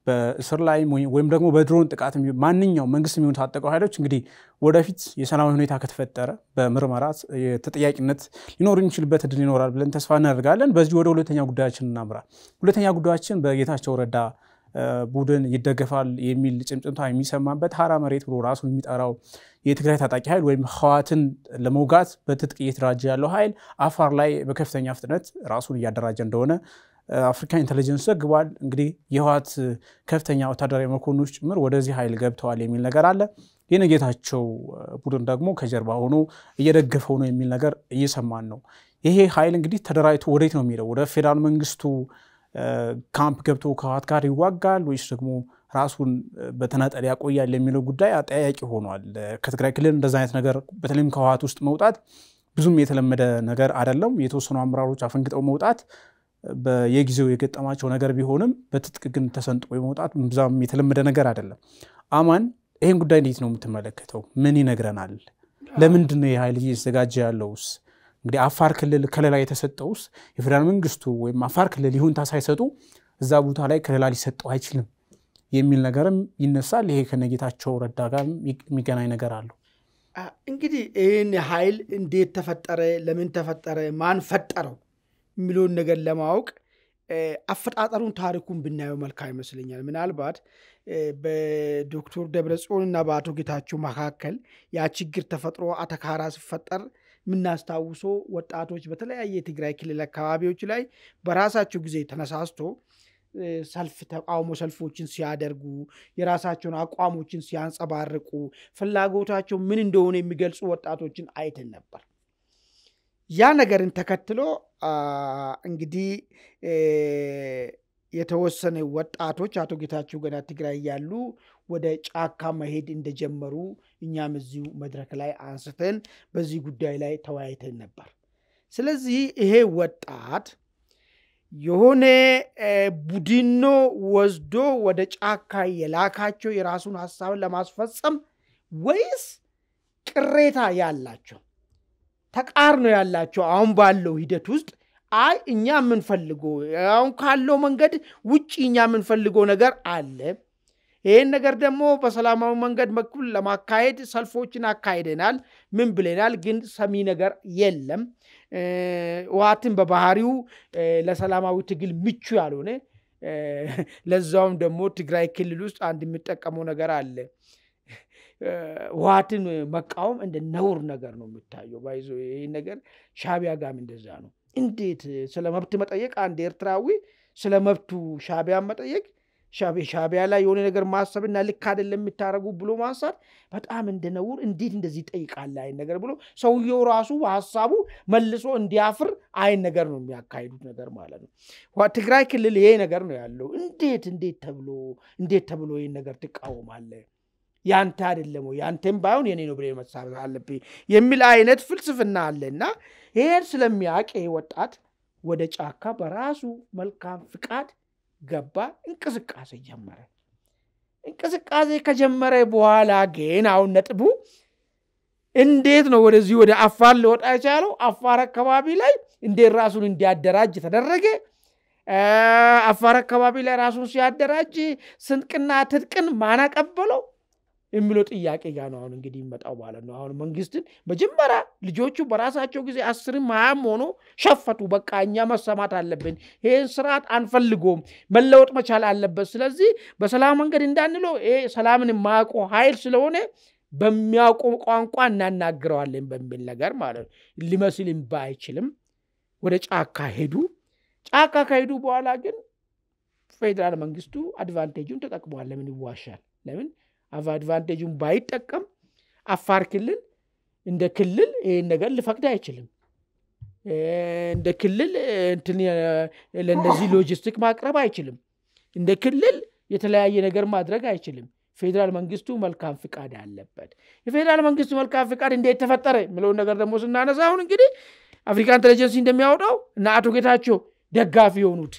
በእስር ላይ ወይም ደግሞ በድሮን ጥቃት ማንኛው መንግስት የሚሆን ታጠቁ ኃይሎች እንግዲህ ወደፊት የሰላማዊ ሁኔታ ከተፈጠረ በምርመራት የተጠያቂነት ሊኖር የሚችልበት እድል ይኖራል ብለን ተስፋ እናደርጋለን በዚህ ወደ ሁለተኛው ጉዳያችን እናምራ ሁለተኛ ጉዳያችን በጌታቸው ረዳ ቡድን ይደገፋል የሚል ጭምጭምታ የሚሰማበት ሐራ መሬት ብሎ ራሱን የሚጠራው የትግራይ ታጣቂ ኃይል ወይም ህዋትን ለመውጋት በትጥቅ እየተደራጀ ያለው ኃይል አፋር ላይ በከፍተኛ ፍጥነት ራሱን እያደራጀ እንደሆነ አፍሪካ ኢንተለጀንስ ዘግቧል እንግዲህ የህዋት ከፍተኛ ወታደራዊ መኮንኖች ጭምር ወደዚህ ኃይል ገብተዋል የሚል ነገር አለ የነጌታቸው ቡድን ደግሞ ከጀርባ ሆኖ እየደገፈው ነው የሚል ነገር እየሰማን ነው ይሄ ኃይል እንግዲህ ተደራጅቶ ወዴት ነው የሚለው ወደ ፌደራል መንግስቱ ካምፕ ገብቶ ከህዋት ጋር ይዋጋል ወይስ ደግሞ ራሱን በተናጠል ያቆያል የሚለው ጉዳይ አጠያያቂ ሆኗል ከትግራይ ክልል እንደዛ አይነት ነገር በተለይም ከህዋት ውስጥ መውጣት ብዙም የተለመደ ነገር አይደለም የተወሰኑ አመራሮች አፈንግጠው መውጣት በየጊዜው የገጠማቸው ነገር ቢሆንም በትጥቅ ግን ተሰንጥቆ መውጣት ብዙም የተለመደ ነገር አይደለም አማን ይሄን ጉዳይ እንዴት ነው የምትመለከተው ምን ይነግረናል ለምንድን ነው የኃይል እየተዘጋጀ ያለውስ እንግዲህ አፋር ክልል ከለላ የተሰጠውስ የፌደራል መንግስቱ ወይም አፋር ክልል ይሁን ታሳይሰጡ እዛ ቦታ ላይ ከለላ ሊሰጠው አይችልም የሚል ነገርም ይነሳል ይሄ ከነጌታቸው ረዳ ጋር የሚገናኝ ነገር አለው እንግዲህ ይሄን ኃይል እንዴት ተፈጠረ ለምን ተፈጠረ ማን ፈጠረው የሚለውን ነገር ለማወቅ አፈጣጠሩን ታሪኩን ብናየው መልካም ይመስለኛል ምናልባት በዶክተር ደብረጽዮንና በአቶ ጌታቸው መካከል ያ ችግር ተፈጥሮ አተካራ ሲፈጠር ምናስታውሶ ወጣቶች በተለያየ ትግራይ ክልል አካባቢዎች ላይ በራሳቸው ጊዜ ተነሳስቶ ሰልፍ ተቃውሞ ሰልፎችን ሲያደርጉ የራሳቸውን አቋሞችን ሲያንጸባርቁ ፍላጎታቸው ምን እንደሆነ የሚገልጹ ወጣቶችን አይተን ነበር ያ ነገርን ተከትሎ እንግዲህ የተወሰነ ወጣቶች አቶ ጌታቸው ገና ትግራይ ያሉ ወደ ጫካ መሄድ እንደጀመሩ እኛም እዚሁ መድረክ ላይ አንስተን በዚህ ጉዳይ ላይ ተወያይተን ነበር ስለዚህ ይሄ ወጣት የሆነ ቡድኖ ወዝዶ ወደ ጫካ የላካቸው የራሱን ሐሳብ ለማስፈጸም ወይስ ቅሬታ ያላቸው ተቃርኖ ያላቸው አሁን ባለው ሂደት ውስጥ አይ እኛ ምን ፈልጎ አሁን ካለው መንገድ ውጪ እኛ ምን ፈልጎ ነገር አለ ይሄን ነገር ደግሞ በሰላማዊ መንገድ በኩል ለማካሄድ ሰልፎችን አካሄደናል ምን ብለናል ግን ሰሚ ነገር የለም ዋትን በባህሪው ለሰላማዊ ትግል ምቹ ያልሆነ ለዛውም ደግሞ ትግራይ ክልል ውስጥ አንድ የሚጠቀመው ነገር አለ ዋትን መቃወም እንደ ነውር ነገር ነው የሚታየው ባይዞ ይሄ ነገር ሻቢያ ጋም እንደዛ ነው እንዴት ስለመብት መጠየቅ አንድ ኤርትራዊ ስለመብቱ ሻቢያ መጠየቅ ሻቢያ ላይ የሆነ ነገር ማሰብና ልክ አይደለም የሚታረጉ ብሎ ማንሳት በጣም እንደ ነውር እንዴት እንደዚህ ይጠይቃል አይን ነገር ብሎ ሰውየው ራሱ ሐሳቡ መልሶ እንዲያፍር አይን ነገር ነው የሚያካሂዱት ነገር ማለት ነው ትግራይ ክልል ይሄ ነገር ነው ያለው እንዴት ተብሎ ይሄን ነገር ትቃወማለህ ያንተ አይደለም ያንተም ባይሆን የኔ ነው ብለ መሳብ አለብኝ የሚል አይነት ፍልስፍና አለና ይሄን ስለሚያውቅ ወጣት ወደ ጫካ በራሱ መልካም ፍቃድ ገባ እንቅስቃሴ ከጀመረ በኋላ ግን አሁን ነጥቡ እንዴት ነው ወደዚህ ወደ አፋር ሊወጣ የቻለው አፋር አካባቢ ላይ እንዴት ራሱን እንዲያደራጅ ተደረገ አፋር አካባቢ ላይ ራሱን ሲያደራጅ ስንቅና ትጥቅን ማን አቀበለው የሚለው ጥያቄ ጋር ነው አሁን እንግዲህ ይመጣው ማለት ነው አሁን መንግስትን መጀመሪያ ልጆቹ በራሳቸው ጊዜ 10ም 20ም ሆኖ ሸፈቱ በቃ እኛ መሰማት አለብን ይሄን ስርዓት አንፈልጎም መለወጥ መቻል አለበት ስለዚህ በሰላም መንገድ እንዳንለው ይሄ ሰላምን ማቆ ኃይል ስለሆነ በሚያቆም ቋንቋ እናናግረዋለን በሚል ነገር ማለት ሊመስልም ባይችልም ወደ ጫካ ሄዱ ጫካ ከሄዱ በኋላ ግን ፌደራል መንግስቱ አድቫንቴጁን ተጠቅሟል ለምን ይዋሻል ለምን አድቫንቴጁን ባይጠቀም አፋር ክልል እንደ ክልል ይሄን ነገር ሊፈቅድ አይችልም እንደ ክልል ለነዚህ ሎጂስቲክ ማቅረብ አይችልም እንደ ክልል የተለያየ ነገር ማድረግ አይችልም ፌዴራል መንግስቱ መልካም ፍቃድ አለበት የፌዴራል መንግስቱ መልካም ፍቃድ እንዴት ተፈጠረ ምለው ነገር ደግሞ ስናነሳ አሁን እንግዲህ አፍሪካ ኢንተለጀንስ እንደሚያወጣው እና አቶ ጌታቸው ደጋፊ የሆኑት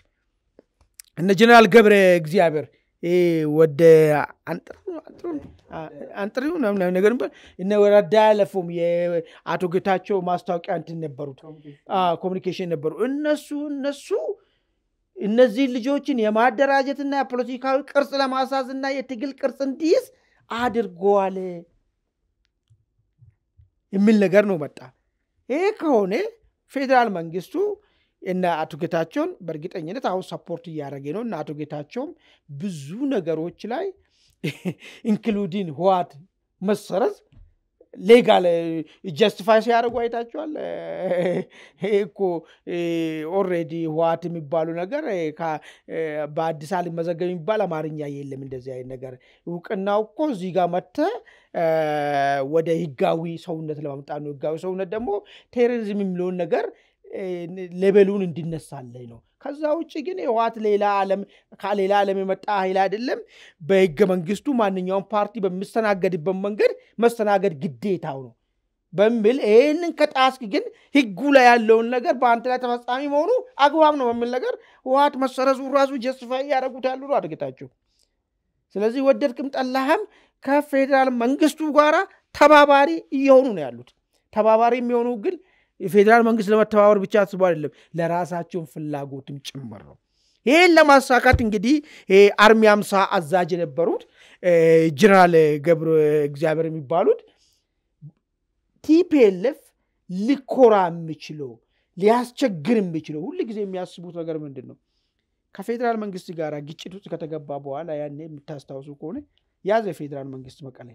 እነ ጀነራል ገብረ እግዚአብሔር ወደ አንጥሪው ነገር እነ ወረዳ ያለፉም የአቶ ጌታቸው ማስታወቂያ እንትን ነበሩት ኮሙኒኬሽን ነበሩ እነሱ እነዚህ ልጆችን የማደራጀትና የፖለቲካዊ ቅርጽ ለማሳዝና የትግል ቅርጽ እንዲይዝ አድርጓል የሚል ነገር ነው መጣ ይሄ ከሆነ ፌዴራል መንግስቱ እና አቶ ጌታቸውን በርግጠኝነት አሁን ሰፖርት ያደረገ ነው እና አቶ ጌታቸውም ብዙ ነገሮች ላይ ኢንክሉዲንግ ህዋት መሰረዝ ሌጋል ጀስቲፋይ ሲያደርጉ አይታችኋል እኮ ኦሬዲ ህዋት የሚባሉ ነገር በአዲስ አበባ መዘገብ የሚባል አማርኛ የለም እንደዚህ አይነት ነገር እውቅናው እኮ እዚህ ጋር መተ ወደ ህጋዊ ሰውነት ለማምጣት ነው ህጋዊ ሰውነት ደግሞ ቴሮሪዝም የሚለውን ነገር ሌቨሉን እንዲነሳለኝ ነው ከዛ ውጪ ግን ህዋት ሌላ ዓለም የመጣ ኃይል አይደለም በህገ መንግስቱ ማንኛውም ፓርቲ በሚስተናገድበት መንገድ መስተናገድ ግዴታው ነው በሚል ይሄንን ከጣስክ ግን ህጉ ላይ ያለውን ነገር በአንተ ላይ ተፈጻሚ መሆኑ አግባብ ነው በሚል ነገር ህዋት መሰረዙ ራሱ ጀስቲፋይ ያደርጉታል ነው አድርገታቸው ስለዚህ ወደድክም ጠላህም ከፌዴራል መንግስቱ ጋራ ተባባሪ እየሆኑ ነው ያሉት ተባባሪ የሚሆኑ ግን የፌዴራል መንግስት ለመተባበር ብቻ አስቦ አይደለም ለራሳቸው ፍላጎትም ጭምር ነው ይሄን ለማሳካት እንግዲህ አርሚ 50 አዛዥ የነበሩት ጀነራል ገብረ እግዚአብሔር የሚባሉት ቲፒኤልኤፍ ሊኮራ የሚችለው ሊያስቸግር የሚችለው ሁሉ ጊዜ የሚያስቡት ነገር ምንድነው ከፌዴራል መንግስት ጋር ግጭት ውስጥ ከተገባ በኋላ ያኔ የምታስታውሱ ከሆነ ያዘ ፌዴራል መንግስት መቀሌ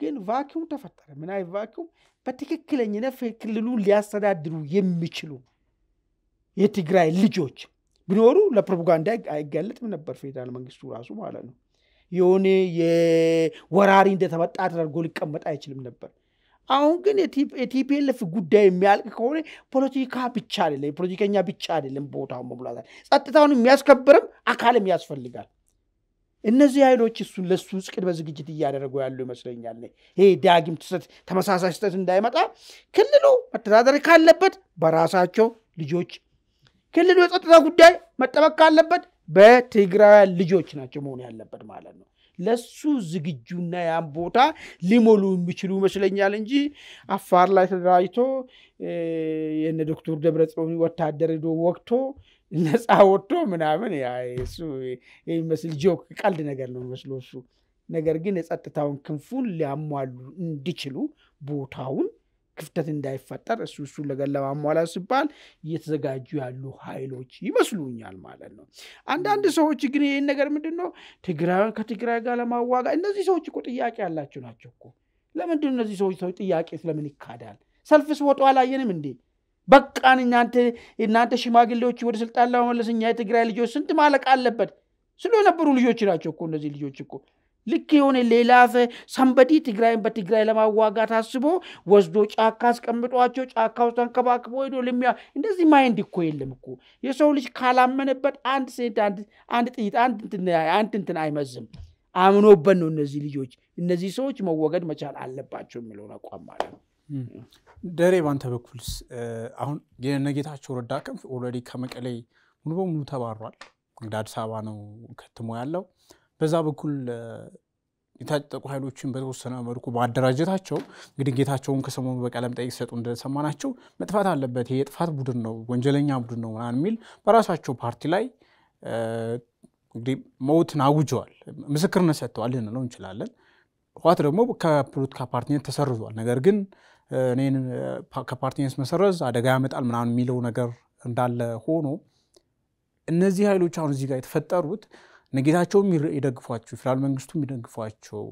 ግን ቫኪዩም ተፈጠረ ምን አይ ቫኪዩም በትክክለኛነት ክልሉን ሊያስተዳድሩ የሚችሉ የትግራይ ልጆች ቢኖሩ ለፕሮፓጋንዳ አይጋለጥም ነበር ፌዴራል መንግስቱ ራሱ ማለት ነው የሆነ የወራሪ እንደተመጣ ተደርጎ ሊቀመጥ አይችልም ነበር አሁን ግን የቲፒኤልኤፍ ጉዳይ የሚያልቅ ከሆነ ፖለቲካ ብቻ አይደለም ፖለቲከኛ ብቻ አይደለም ቦታው መብላታል ጸጥታውን የሚያስከብርም አካልም ያስፈልጋል እነዚህ ኃይሎች እሱን ለሱ ቅድመ ዝግጅት እያደረጉ ያሉ ይመስለኛል ይሄ ዳግም ተመሳሳይ ስህተት እንዳይመጣ ክልሉ መተዳደር ካለበት በራሳቸው ልጆች ክልሉ የጸጥታ ጉዳይ መጠበቅ ካለበት በትግራይ ልጆች ናቸው መሆን ያለበት ማለት ነው ለሱ ዝግጁና ያን ቦታ ሊሞሉ የሚችሉ ይመስለኛል እንጂ አፋር ላይ ተደራጅቶ የነ ዶክተር ደብረጽዮን ወታደር ዶ ወቅቶ ነፃ ወጥቶ ምናምን እሱ የሚመስል ጆክ ቀልድ ነገር ነው መስሎ እሱ ነገር ግን የጸጥታውን ክንፉን ሊያሟሉ እንዲችሉ ቦታውን ክፍተት እንዳይፈጠር እሱ ነገር ለማሟላት ሲባል እየተዘጋጁ ያሉ ኃይሎች ይመስሉኛል ማለት ነው አንዳንድ ሰዎች ግን ይሄን ነገር ምንድነው ትግራይን ከትግራይ ጋር ለማዋጋ እነዚህ ሰዎች እኮ ጥያቄ ያላቸው ናቸው እኮ ለምንድነው እነዚህ ሰዎች ጥያቄ ስለምን ይካዳል ሰልፍስ ወጡ አላየንም እንዴ በቃን እናንተ ሽማግሌዎች ወደ ስልጣን ለማመለስኛ የትግራይ ልጆች ስንት ማለቅ አለበት ስለነበሩ ልጆች ናቸው እኮ እነዚህ ልጆች እኮ ልክ የሆነ ሌላ ሰንበዲ ትግራይን በትግራይ ለማዋጋት አስቦ ወስዶ ጫካ አስቀምጧቸው ጫካ ውስጥ አንከባክቦ ሄዶ እንደዚህ ማይንድ እኮ የለም እኮ የሰው ልጅ ካላመነበት አንድ ሴት አንድ ጥይት አንድ እንትን አይመዝም አምኖበት ነው እነዚህ ሰዎች መወገድ መቻል አለባቸው የሚለው አቋም ማለት ነው ደሬ ባንተ በኩልስ አሁን የነጌታቸው ረዳ ክንፍ ኦልሬዲ ከመቀሌ ሙሉ በሙሉ ተባሯል እንግዲህ አዲስ አበባ ነው ከተሞ ያለው በዛ በኩል የታጠቁ ኃይሎችን በተወሰነ መልኩ ማደራጀታቸው እንግዲህ ጌታቸውን ከሰሞኑ በቀለም ጠይቅ ሰጡ እንደሰማናቸው መጥፋት አለበት ይሄ የጥፋት ቡድን ነው ወንጀለኛ ቡድን ነው ማን የሚል በራሳቸው ፓርቲ ላይ እንግዲህ ሞትን አውጀዋል ምስክርነት ሰጥተዋል ልንለው እንችላለን ኋት ደግሞ ከፖለቲካ ፓርቲነት ተሰርዟል ነገር ግን እኔን ከፓርቲነት መሰረዝ አደጋ ያመጣል ምናምን የሚለው ነገር እንዳለ ሆኖ እነዚህ ኃይሎች አሁን እዚህ ጋር የተፈጠሩት ነጌታቸውም ይደግፏቸው ፌደራል መንግስቱም ይደግፏቸው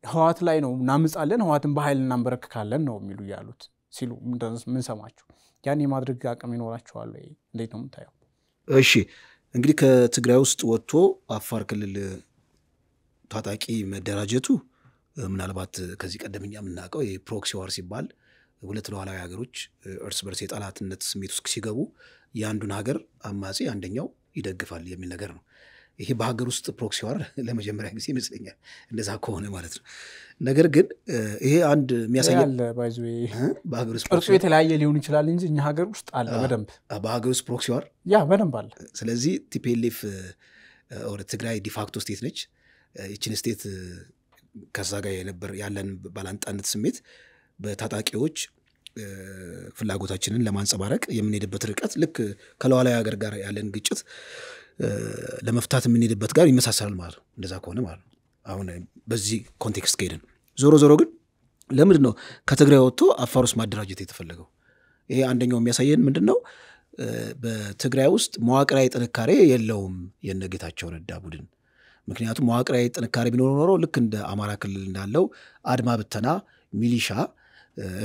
ህዋት ላይ ነው እናምጻለን ህዋትን በኃይል እናንበረክካለን ነው የሚሉ ያሉት ሲሉ ምን ሰማቸው ያን የማድረግ አቅም ይኖራቸዋል ወይ እንዴት ነው የምታየው እሺ እንግዲህ ከትግራይ ውስጥ ወጥቶ አፋር ክልል ታጣቂ መደራጀቱ ምናልባት ከዚህ ቀደምኛ የምናውቀው የፕሮክሲ ዋር ሲባል ሁለት ሉዓላዊ ሀገሮች እርስ በርስ የጠላትነት ስሜት ውስጥ ሲገቡ ያንዱን ሀገር አማጺ አንደኛው ይደግፋል የሚል ነገር ነው ይሄ በሀገር ውስጥ ፕሮክሲ ዋር ለመጀመሪያ ጊዜ ይመስለኛል እንደዛ ከሆነ ማለት ነው። ነገር ግን ይሄ አንድ የሚያሳየው በሀገር ውስጥ ቅርጹ የተለያየ ሊሆን ይችላል እንጂ እኛ ሀገር ውስጥ አለ በደንብ በሀገር ውስጥ ፕሮክሲ ዋር በደንብ አለ። ስለዚህ ቲፒኤልኤፍ ወደ ትግራይ ዲፋክቶ ስቴት ነች። ይችን ስቴት ከዛ ጋር ያለን ባላንጣነት ስሜት በታጣቂዎች ፍላጎታችንን ለማንጸባረቅ የምንሄድበት ርቀት ልክ ከሉዓላዊ ሀገር ጋር ያለን ግጭት ለመፍታት የምንሄድበት ጋር ይመሳሰላል ማለት ነው። እንደዛ ከሆነ ማለት ነው አሁን በዚህ ኮንቴክስት ከሄድን ዞሮ ግን ለምንድን ነው ከትግራይ ወጥቶ አፋር ውስጥ ማደራጀት የተፈለገው? ይሄ አንደኛው የሚያሳየን ምንድን ነው በትግራይ ውስጥ መዋቅራዊ ጥንካሬ የለውም የነጌታቸው ረዳ ቡድን። ምክንያቱም መዋቅራዊ ጥንካሬ ቢኖር ኖሮ ልክ እንደ አማራ ክልል እንዳለው አድማ ብተና ሚሊሻ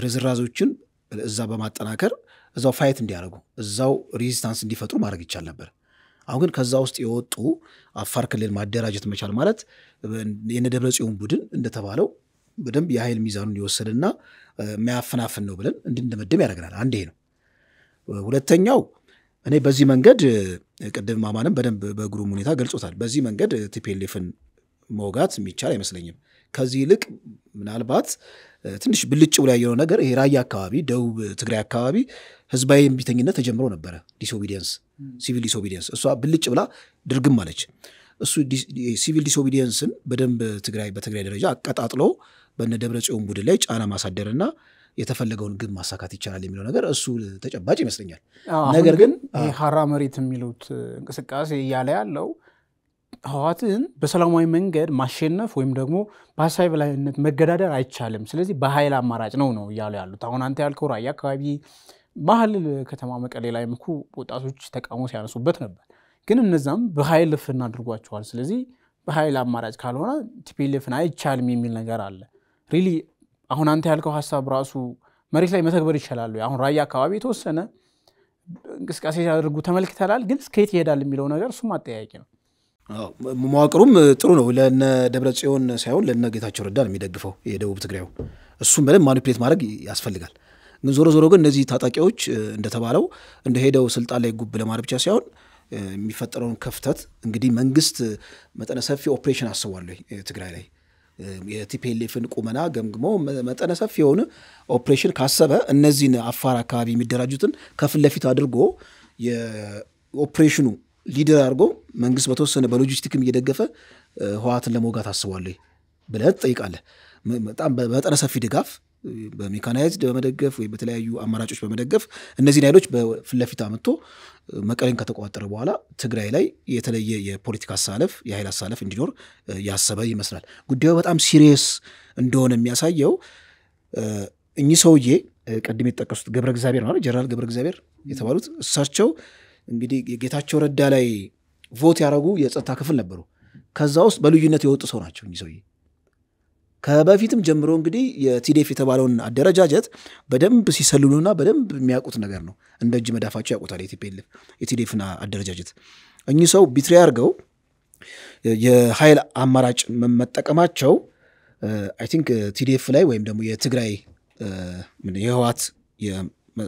ርዝራዞችን እዛ በማጠናከር እዛው ፋይት እንዲያደርጉ እዛው ሬዚስታንስ እንዲፈጥሩ ማድረግ ይቻል ነበር። አሁን ግን ከዛ ውስጥ የወጡ አፋር ክልል ማደራጀት መቻል ማለት የነደብረጽዮን ቡድን እንደተባለው በደንብ የኃይል ሚዛኑን ይወሰድና የሚያፈናፍን ነው ብለን እንድንደመደም ያደርገናል። አንዴ ነው። ሁለተኛው እኔ በዚህ መንገድ ቅድም ማማንም በደንብ በግሩም ሁኔታ ገልጾታል። በዚህ መንገድ ቲፒኤልኤፍን መውጋት የሚቻል አይመስለኝም። ከዚህ ይልቅ ምናልባት ትንሽ ብልጭ ብሎ ያየው ነገር ይሄ ራያ አካባቢ ደቡብ ትግራይ አካባቢ ህዝባዊ እምቢተኝነት ተጀምሮ ነበረ። ዲስኦቢዲየንስ ሲቪል ዲስኦቢዲየንስ እሷ ብልጭ ብላ ድርግም አለች። እሱ ሲቪል ዲስኦቢዲየንስን በደንብ በትግራይ ደረጃ አቀጣጥሎ በነ ደብረጽዮን ቡድን ላይ ጫና ማሳደርና የተፈለገውን ግብ ማሳካት ይቻላል የሚለው ነገር እሱ ተጨባጭ ይመስለኛል። ነገር ግን ሀራ መሬት የሚሉት እንቅስቃሴ እያለ ያለው ህወሓትን በሰላማዊ መንገድ ማሸነፍ ወይም ደግሞ በሀሳብ በላይነት መገዳደር አይቻልም፣ ስለዚህ በኃይል አማራጭ ነው እያሉ ያሉት። አሁን አንተ ያልከው ራያ አካባቢ ባህል ከተማ መቀሌ ላይ ምኩ ወጣቶች ተቃውሞ ሲያነሱበት ነበር። ግን እነዛም በኃይል ፍና አድርጓቸዋል። ስለዚህ በኃይል አማራጭ ካልሆነ ቲፒኤልኤፍን አይቻልም የሚል ነገር አለ። ሪሊ አሁን አንተ ያልከው ሐሳብ ራሱ መሬት ላይ መተግበር ይችላል። አሁን ራያ አካባቢ የተወሰነ እንቅስቃሴ ያደርጉ ተመልክተናል። ግን እስከየት ይሄዳል የሚለው ነገር እሱም አጠያቂ ነው። መዋቅሩም ጥሩ ነው። ለነ ደብረጽዮን ሳይሆን ለነ ጌታቸው ረዳ የሚደግፈው የደቡብ ትግራዩ እሱም በደንብ ማኒፕሌት ማድረግ ያስፈልጋል። ግን ዞሮ ግን እነዚህ ታጣቂዎች እንደተባለው እንደሄደው ስልጣን ላይ ጉብ ለማድረግ ብቻ ሳይሆን የሚፈጠረውን ክፍተት እንግዲህ መንግስት መጠነ ሰፊ ኦፕሬሽን አስቧል ትግራይ ላይ የቲፒኤልኤፍን ቁመና ገምግሞ መጠነ ሰፊ የሆነ ኦፕሬሽን ካሰበ እነዚህን አፋር አካባቢ የሚደራጁትን ከፊት ለፊት አድርጎ የኦፕሬሽኑ ሊደር አድርጎ መንግስት በተወሰነ በሎጂስቲክም እየደገፈ ህወሓትን ለመውጋት አስቧል ብለህ ትጠይቃለህ። በጣም በመጠነ ሰፊ ድጋፍ በሜካናይዝድ በመደገፍ ወይ በተለያዩ አማራጮች በመደገፍ እነዚህን ኃይሎች በፊት ለፊት አመጥቶ መቀሌን ከተቆጣጠረ በኋላ ትግራይ ላይ የተለየ የፖለቲካ አሳለፍ የኃይል አሳለፍ እንዲኖር ያሰበ ይመስላል። ጉዳዩ በጣም ሲሪየስ እንደሆነ የሚያሳየው እኚህ ሰውዬ ቅድም የተጠቀሱት ገብረ እግዚአብሔር ማለት ጀነራል ገብረ እግዚአብሔር የተባሉት እሳቸው እንግዲህ የጌታቸው ረዳ ላይ ቮት ያደረጉ የጸጥታ ክፍል ነበሩ። ከዛ ውስጥ በልዩነት የወጡ ሰው ናቸው እኚህ ሰውዬ። ከበፊትም ጀምሮ እንግዲህ የቲዲኤፍ የተባለውን አደረጃጀት በደንብ ሲሰልሉና በደንብ የሚያውቁት ነገር ነው። እንደ እጅ መዳፋቸው ያውቁታል የቲዲኤፍን አደረጃጀት። እኚህ ሰው ቢትሪ አድርገው የኃይል አማራጭ መጠቀማቸው አይ ቲንክ ቲዲኤፍ ላይ ወይም ደግሞ የትግራይ የህወሓት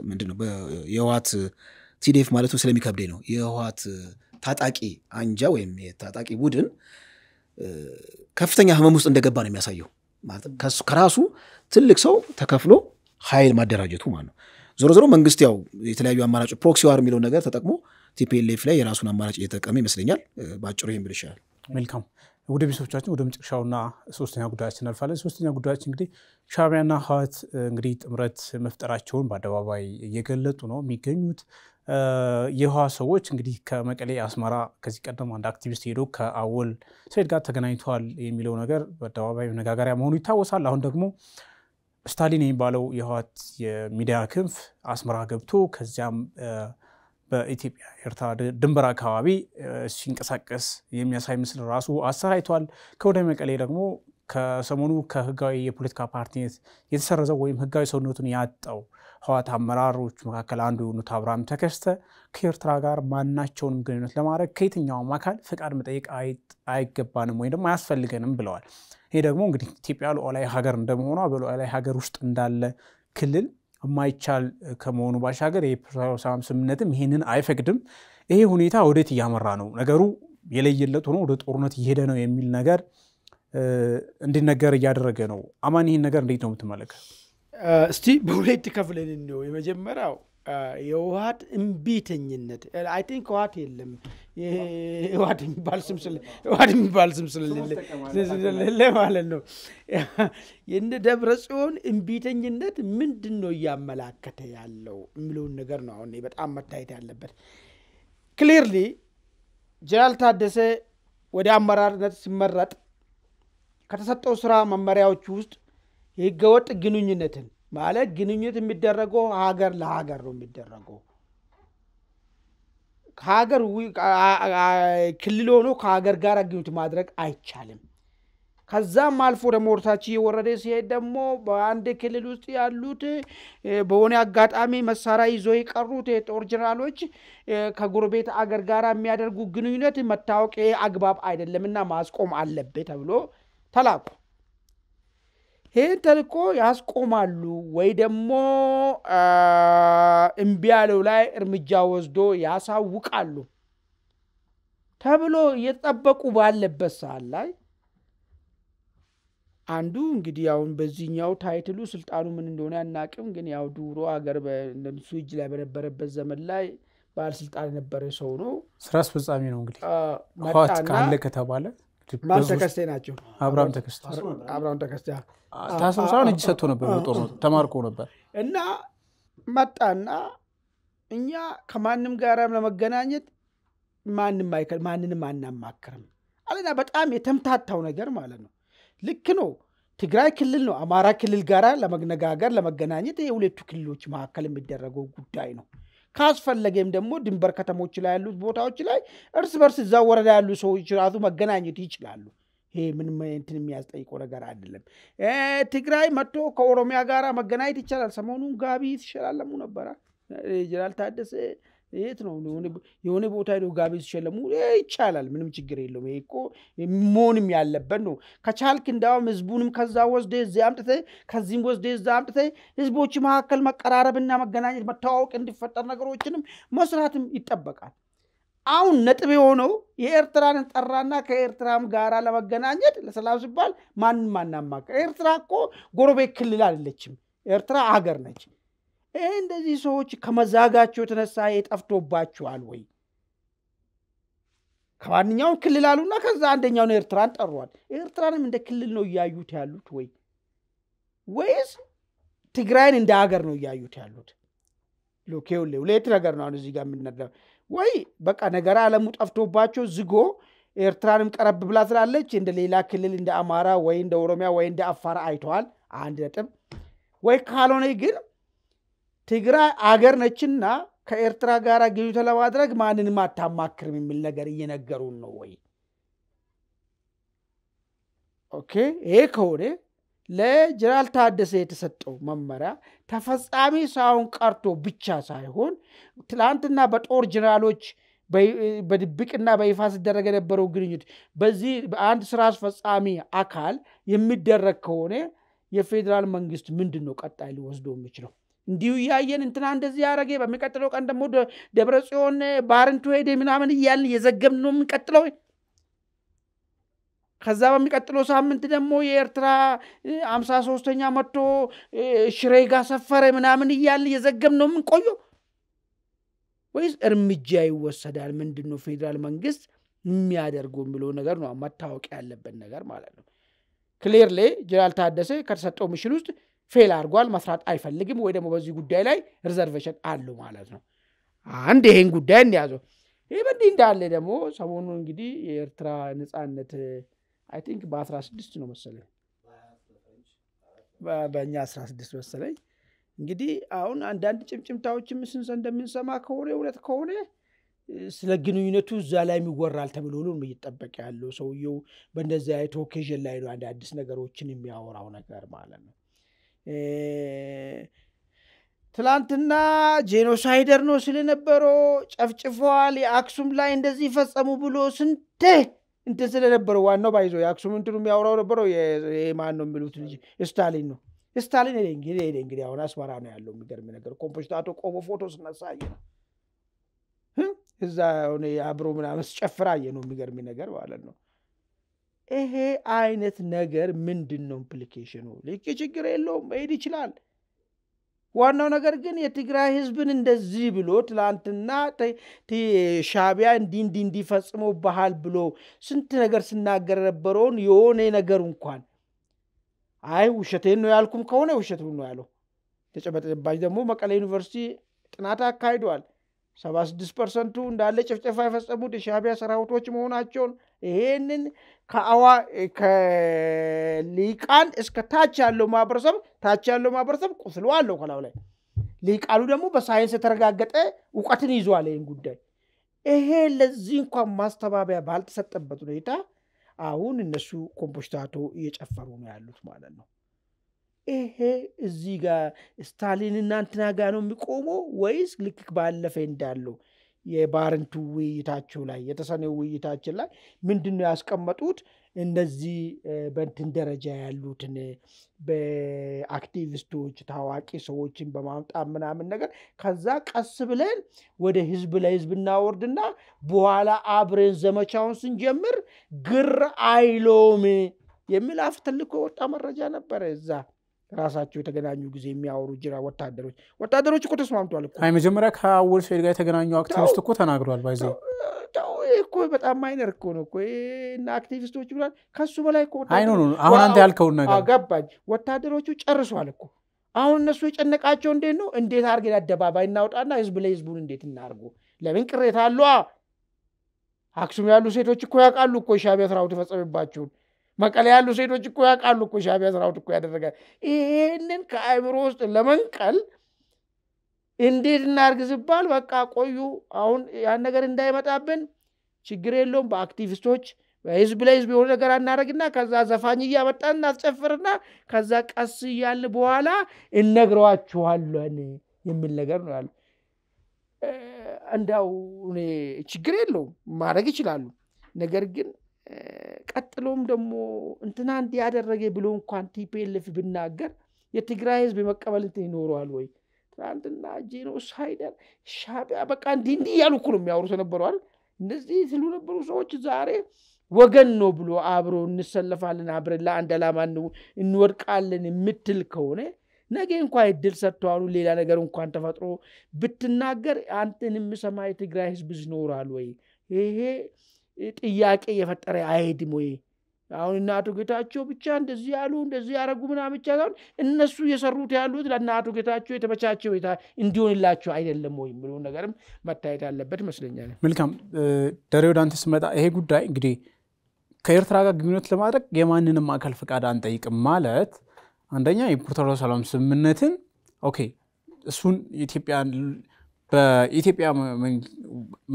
ምንድነው የህወሓት ቲዲኤፍ ማለት ስለሚከብደኝ ነው የህወሓት ታጣቂ አንጃ ወይም የታጣቂ ቡድን ከፍተኛ ህመም ውስጥ እንደገባ ነው የሚያሳየው። ማለት ከራሱ ትልቅ ሰው ተከፍሎ ኃይል ማደራጀቱ ማለት ነው። ዞሮ መንግስት ያው የተለያዩ አማራጭ ፕሮክሲ ዋር የሚለው ነገር ተጠቅሞ ቲፒኤልኤፍ ላይ የራሱን አማራጭ እየተጠቀመ ይመስለኛል። ባጭሩ ይሄን ብል ይችላል። መልካም ወደ ቤተሰቦቻችን ወደ መጨረሻውና ሶስተኛ ጉዳያችን አልፋለን። ሶስተኛ ጉዳያችን እንግዲህ ሻዕቢያና ህወሓት እንግዲህ ጥምረት መፍጠራቸውን በአደባባይ እየገለጡ ነው የሚገኙት። የህወሓት ሰዎች እንግዲህ ከመቀሌ አስመራ ከዚህ ቀደም አንድ አክቲቪስት ሄዶ ከአወል ሰይድ ጋር ተገናኝቷል የሚለው ነገር በአደባባይ መነጋገሪያ መሆኑ ይታወሳል። አሁን ደግሞ ስታሊን የሚባለው የህወሓት የሚዲያ ክንፍ አስመራ ገብቶ ከዚያም በኢትዮጵያ ኤርትራ ድንበር አካባቢ ሲንቀሳቀስ የሚያሳይ ምስል ራሱ አሰራይቷል። ከወደ መቀሌ ደግሞ ከሰሞኑ ከህጋዊ የፖለቲካ ፓርቲነት የተሰረዘው ወይም ህጋዊ ሰውነቱን ያጣው ህወሓት አመራሮች መካከል አንዱ የሆኑት አብርሃም ተከስተ ከኤርትራ ጋር ማናቸውንም ግንኙነት ለማድረግ ከየትኛውም አካል ፍቃድ መጠየቅ አይገባንም ወይም ደግሞ አያስፈልገንም ብለዋል። ይሄ ደግሞ እንግዲህ ኢትዮጵያ ሉዓላዊ ሀገር እንደመሆኗ በሉዓላዊ ሀገር ውስጥ እንዳለ ክልል የማይቻል ከመሆኑ ባሻገር የፕሪቶሪያው ሰላም ስምምነትም ይሄንን አይፈቅድም። ይሄ ሁኔታ ወዴት እያመራ ነው? ነገሩ የለየለት ሆኖ ወደ ጦርነት እየሄደ ነው የሚል ነገር እንዲነገር እያደረገ ነው። አማን ይህን ነገር እንዴት ነው የምትመለከተው? እስቲ በሁለት ከፍለን ነው። የመጀመሪያው የህወሓት እምቢተኝነት አይ ቲንክ ህወሓት የለም ህወሓት የሚባል ስም ስለሌለ ማለት ነው። የእነ ደብረጽዮን እምቢተኝነት ምንድን ነው እያመላከተ ያለው የሚለውን ነገር ነው አሁን በጣም መታየት ያለበት። ክሊርሊ ጀነራል ታደሰ ወደ አመራርነት ሲመረጥ ከተሰጠው ስራ መመሪያዎች ውስጥ የህገወጥ ግንኙነትን ማለት ግንኙነት የሚደረገው ሀገር ለሀገር ነው የሚደረገው። ከሀገር ክልል ሆኖ ከሀገር ጋር ግንኙነት ማድረግ አይቻልም። ከዛም አልፎ ደግሞ ወርታች የወረደ ሲሄድ ደግሞ በአንድ ክልል ውስጥ ያሉት በሆነ አጋጣሚ መሳሪያ ይዞ የቀሩት የጦር ጀነራሎች ከጎረቤት አገር ጋር የሚያደርጉ ግንኙነት መታወቅ አግባብ አይደለምና ማስቆም አለበት ተብሎ ተላኩ። ይህን ተልኮ ያስቆማሉ ወይ ደግሞ እምቢ ያለው ላይ እርምጃ ወስዶ ያሳውቃሉ ተብሎ እየተጠበቁ ባለበት ሰዓት ላይ አንዱ እንግዲህ አሁን በዚህኛው ታይትሉ ስልጣኑ ምን እንደሆነ ያናቅም፣ ግን ያው ዱሮ ሀገር በእነሱ እጅ ላይ በነበረበት ዘመን ላይ ባለስልጣን የነበረ ሰው ነው። ስራ አስፈጻሚ ነው። እንግዲህ ኳት ካለ ከተባለ ማን ተከስተ ናቸው? አብርሃም ተከስተ ታስቦሳን እጅ ሰጥቶ ነበር፣ በጦርነቱ ተማርኮ ነበር እና መጣና እኛ ከማንም ጋር ለመገናኘት ማንንም አናማክርም አለና በጣም የተምታታው ነገር ማለት ነው። ልክ ነው። ትግራይ ክልል ነው አማራ ክልል ጋር ለመነጋገር ለመገናኘት የሁለቱ ክልሎች መካከል የሚደረገው ጉዳይ ነው። ካስፈለገም ደግሞ ድንበር ከተሞች ላይ ያሉት ቦታዎች ላይ እርስ በርስ እዛው ወረዳ ያሉ ሰዎች ራሱ መገናኘት ይችላሉ። ይሄ ምንም እንትን የሚያስጠይቀው ነገር አይደለም። ትግራይ መጥቶ ከኦሮሚያ ጋር መገናኘት ይችላል። ሰሞኑን ጋቢ ሲሸላለሙ ነበር ጀነራል ታደሰ የት ነው የሆነ ቦታ ሄደው ጋቢ ሲሸለሙ ይቻላል፣ ምንም ችግር የለውም። ይሄ እኮ መሆንም ያለበት ነው። ከቻልክ እንዳውም ህዝቡንም ከዛ ወስደህ እዚህ አምጥተህ ከዚህም ወስደህ እዛ አምጥተህ ህዝቦች መካከል መቀራረብና መገናኘት መተዋወቅ እንዲፈጠር ነገሮችንም መስራትም ይጠበቃል። አሁን ነጥብ የሆነው የኤርትራን ጠራና ከኤርትራም ጋር ለመገናኘት ለሰላም ሲባል ማንንም አናማክር። ኤርትራ እኮ ጎረቤት ክልል አይደለችም፣ ኤርትራ ሀገር ነች። እንደዚህ ሰዎች ከመዛጋቸው የተነሳ የጠፍቶባቸዋል ወይ? ከማንኛውም ክልል አሉና ከዛ አንደኛውን ኤርትራን ጠሯል። ኤርትራንም እንደ ክልል ነው እያዩት ያሉት ወይስ ትግራይን እንደ ሀገር ነው እያዩት ያሉት? ሎኬውሌ ሁለት ነገር ነው እዚህ ጋር የምንነዳው። ወይ በቃ ነገር አለሙ ጠፍቶባቸው ዝጎ ኤርትራንም ቀረብ ብላ ስላለች እንደ ሌላ ክልል እንደ አማራ ወይ እንደ ኦሮሚያ ወይ እንደ አፋር አይተዋል። አንድ ነጥብ። ወይ ካልሆነ ግን ትግራይ አገር ነችና ከኤርትራ ጋር ግንኙነት ለማድረግ ማንንም አታማክርም የሚል ነገር እየነገሩን ነው ወይ? ኦኬ፣ ይሄ ከሆነ ለጀነራል ታደሰ የተሰጠው መመሪያ ተፈጻሚ ሳይሆን ቀርቶ ብቻ ሳይሆን ትላንትና በጦር ጀነራሎች በድብቅና በይፋ ሲደረግ የነበረው ግንኙነት በዚህ በአንድ ስራ አስፈጻሚ አካል የሚደረግ ከሆነ የፌዴራል መንግስት ምንድነው ቀጣይ ሊወስደው የሚችለው? እንዲሁ ያየን እንትና እንደዚህ ያረገ በሚቀጥለው ቀን ደግሞ ደብረጽዮን ባርንቱ ሄደ ምናምን እያልን የዘገብን ነው የምንቀጥለው። ከዛ በሚቀጥለው ሳምንት ደግሞ የኤርትራ 53ኛ መጥቶ ሽሬ ጋር ሰፈረ ምናምን እያልን የዘገብን ነው የምንቆየው ወይስ እርምጃ ይወሰዳል? ምንድነው ፌዴራል መንግስት የሚያደርገው የሚለው ነገር ነው መታወቅ ያለበት ነገር ማለት ነው። ክሊርሊ ጀነራል ታደሰ ከተሰጠው ሚሽን ውስጥ ፌል አድርጓል፣ መስራት አይፈልግም ወይ ደግሞ በዚህ ጉዳይ ላይ ሪዘርቬሽን አለው ማለት ነው። አንድ ይሄን ጉዳይ እንያዘው። ይሄ በእንዲህ እንዳለ ደግሞ ሰሞኑን እንግዲህ የኤርትራ ነፃነት አይ ቲንክ በ16 ነው መሰለኝ በእኛ 16 መሰለኝ። እንግዲህ አሁን አንዳንድ ጭምጭምታዎችም እንደምንሰማ ከሆነ እውነት ከሆነ ስለ ግንኙነቱ እዛ ላይ የሚወራል ተብሎ ነው የሚጠበቅ ያለው። ሰውየው በእንደዚህ አይነት ኦኬዥን ላይ ነው አንድ አዲስ ነገሮችን የሚያወራው ነገር ማለት ነው። ትላንትና ጄኖሳይደር ነው ስለነበረው ጨፍጭፈዋል፣ የአክሱም ላይ እንደዚህ ፈጸሙ ብሎ ስንቴ እንትን ስለነበረው ዋናው ባይዞ የአክሱም እንትኑ የሚያወራው ነበረው የማን ነው የሚሉት እንጂ ስታሊን ነው። ስታሊን እንግዲህ አሁን አስመራ ነው ያለው። የሚገርም ነገር ኮምፖስታቶ ቆሞ ፎቶ ስነሳየ ነው እዛ ሆነ አብሮ ምናምን ጨፍራየ ነው የሚገርም ነገር ማለት ነው። ይሄ አይነት ነገር ምንድነው ኢምፕሊኬሽኑ? ልክ ችግር የለውም መሄድ ይችላል። ዋናው ነገር ግን የትግራይ ህዝብን እንደዚህ ብሎ ትላንትና ሻዕቢያ እንዲፈጽመው ባህል ብሎ ስንት ነገር ሲናገር ነበረውን የሆነ ነገር እንኳን አይ ውሸቴን ነው ያልኩም ከሆነ ውሸቱን ነው ያለው። ተጨበጠባጅ ደግሞ መቀሌ ዩኒቨርሲቲ ጥናት አካሂዷል። 76% እንዳለ ጭፍጨፋ የፈጸሙት የሻዕቢያ ሰራዊቶች መሆናቸውን ይሄንን ከሊቃን እስከ ታች ያለው ማህበረሰብ ቁስሉ አለው ከላው ላይ። ሊቃሉ ደግሞ በሳይንስ የተረጋገጠ ዕውቀትን ይዟል ይሄን ጉዳይ። ይሄ ለዚህ እንኳን ማስተባበያ ባልተሰጠበት ሁኔታ አሁን እነሱ ኮምፖስታቶ እየጨፈሩ ነው ያሉት ማለት ነው። ይሄ እዚህ ጋር ስታሊን እና እንትና ጋር ነው የሚቆመው ወይስ ልክ ባለፈ እንዳለው የባረንቱ ውይይታቸው ላይ የተሰነው ውይይታችን ላይ ምንድነው ያስቀመጡት? እንደዚህ በእንትን ደረጃ ያሉትን በአክቲቪስቶች ታዋቂ ሰዎችን በማምጣት ምናምን ነገር ከዛ ቀስ ብለን ወደ ህዝብ ለህዝብ እናወርድና በኋላ አብረን ዘመቻውን ስንጀምር ግር አይሎም የሚል አፍ ተልኮ ወጣ መረጃ ነበር። እዛ ራሳቸው የተገናኙ ጊዜ የሚያወሩ ጅራ ወታደሮች እኮ ተስማምቷል እኮ። አይ መጀመሪያ ከአወል ሸሪጋ የተገናኙ አክቲቪስት እኮ ተናግሯል። ባይዘው እኮ በጣም ማይነር እኮ ነው እኮ እና አክቲቪስቶች ብሏል። ከሱ በላይ እኮ አይ ነው አሁን አንተ ያልከው ነገር አገባኝ። ወታደሮቹ ጨርሷል እኮ። አሁን እነሱ የጨነቃቸው እንዴት ነው? እንዴት አድርገን አደባባይ እናውጣና ህዝብ ለህዝቡን እንዴት እናርጉ? ለምን ቅሬታ አለው? አክሱም ያሉ ሴቶች እኮ ያውቃሉ እኮ ሻዕቢያ ሰራዊት ተፈጸመባቸው። መቀሌ ያሉ ሴቶች እኮ ያውቃሉ እኮ ሻዕቢያ ሰራዊት እኮ ያደረገ። ይሄንን ከአይምሮ ውስጥ ለመንቀል እንዴት እናርግ ሲባል በቃ ቆዩ አሁን ያን ነገር እንዳይመጣብን ችግር የለውም በአክቲቪስቶች ህዝብ ለህዝብ የሆነ ነገር እናደርግና ከዛ ዘፋኝ እያመጣን እናስጨፍርና ከዛ ቀስ እያልን በኋላ እነግረዋችኋለን የሚል ነገር ነው ያለው። እንዳው ችግር የለውም ማድረግ ይችላሉ። ነገር ግን ቀጥሎም ደግሞ እንትና እንዲያደረገ ብሎ እንኳን ቲፒኤልኤፍ ብናገር የትግራይ ህዝብ መቀበል እንትን ይኖረዋል ወይ? ትናንትና ጄኖሳይድ ሻዕቢያ በቃ እንዲህ ያሉ እኮ ነው የሚያወሩት ነበሩ አይደል? እንደዚህ ሲሉ ነበሩ ሰዎች። ዛሬ ወገን ነው ብሎ አብሮ እንሰለፋለን አብረን ለአንድ ዓላማ እንወድቃለን የምትል ከሆነ ነገ እንኳን እድል ሰጥቷሉ ሌላ ነገር እንኳን ተፈጥሮ ብትናገር አንተን የምሰማ የትግራይ ህዝብ ይኖራል ወይ? ይሄ ጥያቄ የፈጠረ አይሄድም ወይ? አሁን እናቱ ጌታቸው ብቻ እንደዚህ ያሉ እንደዚህ ያረጉ ምናምን ብቻ ሳይሆን እነሱ የሰሩት ያሉት ለእናቱ ጌታቸው የተመቻቸው እንዲሆንላቸው አይደለም ወይ የሚለው ነገርም መታየት ያለበት ይመስለኛል። መልካም ደሬው ዳንተ ስመጣ ይሄ ጉዳይ እንግዲህ ከኤርትራ ጋር ግንኙነት ለማድረግ የማንንም አካል ፍቃድ አንጠይቅም ማለት አንደኛ የፕሪቶሪያ ሰላም ስምምነትን ኦኬ እሱን በኢትዮጵያ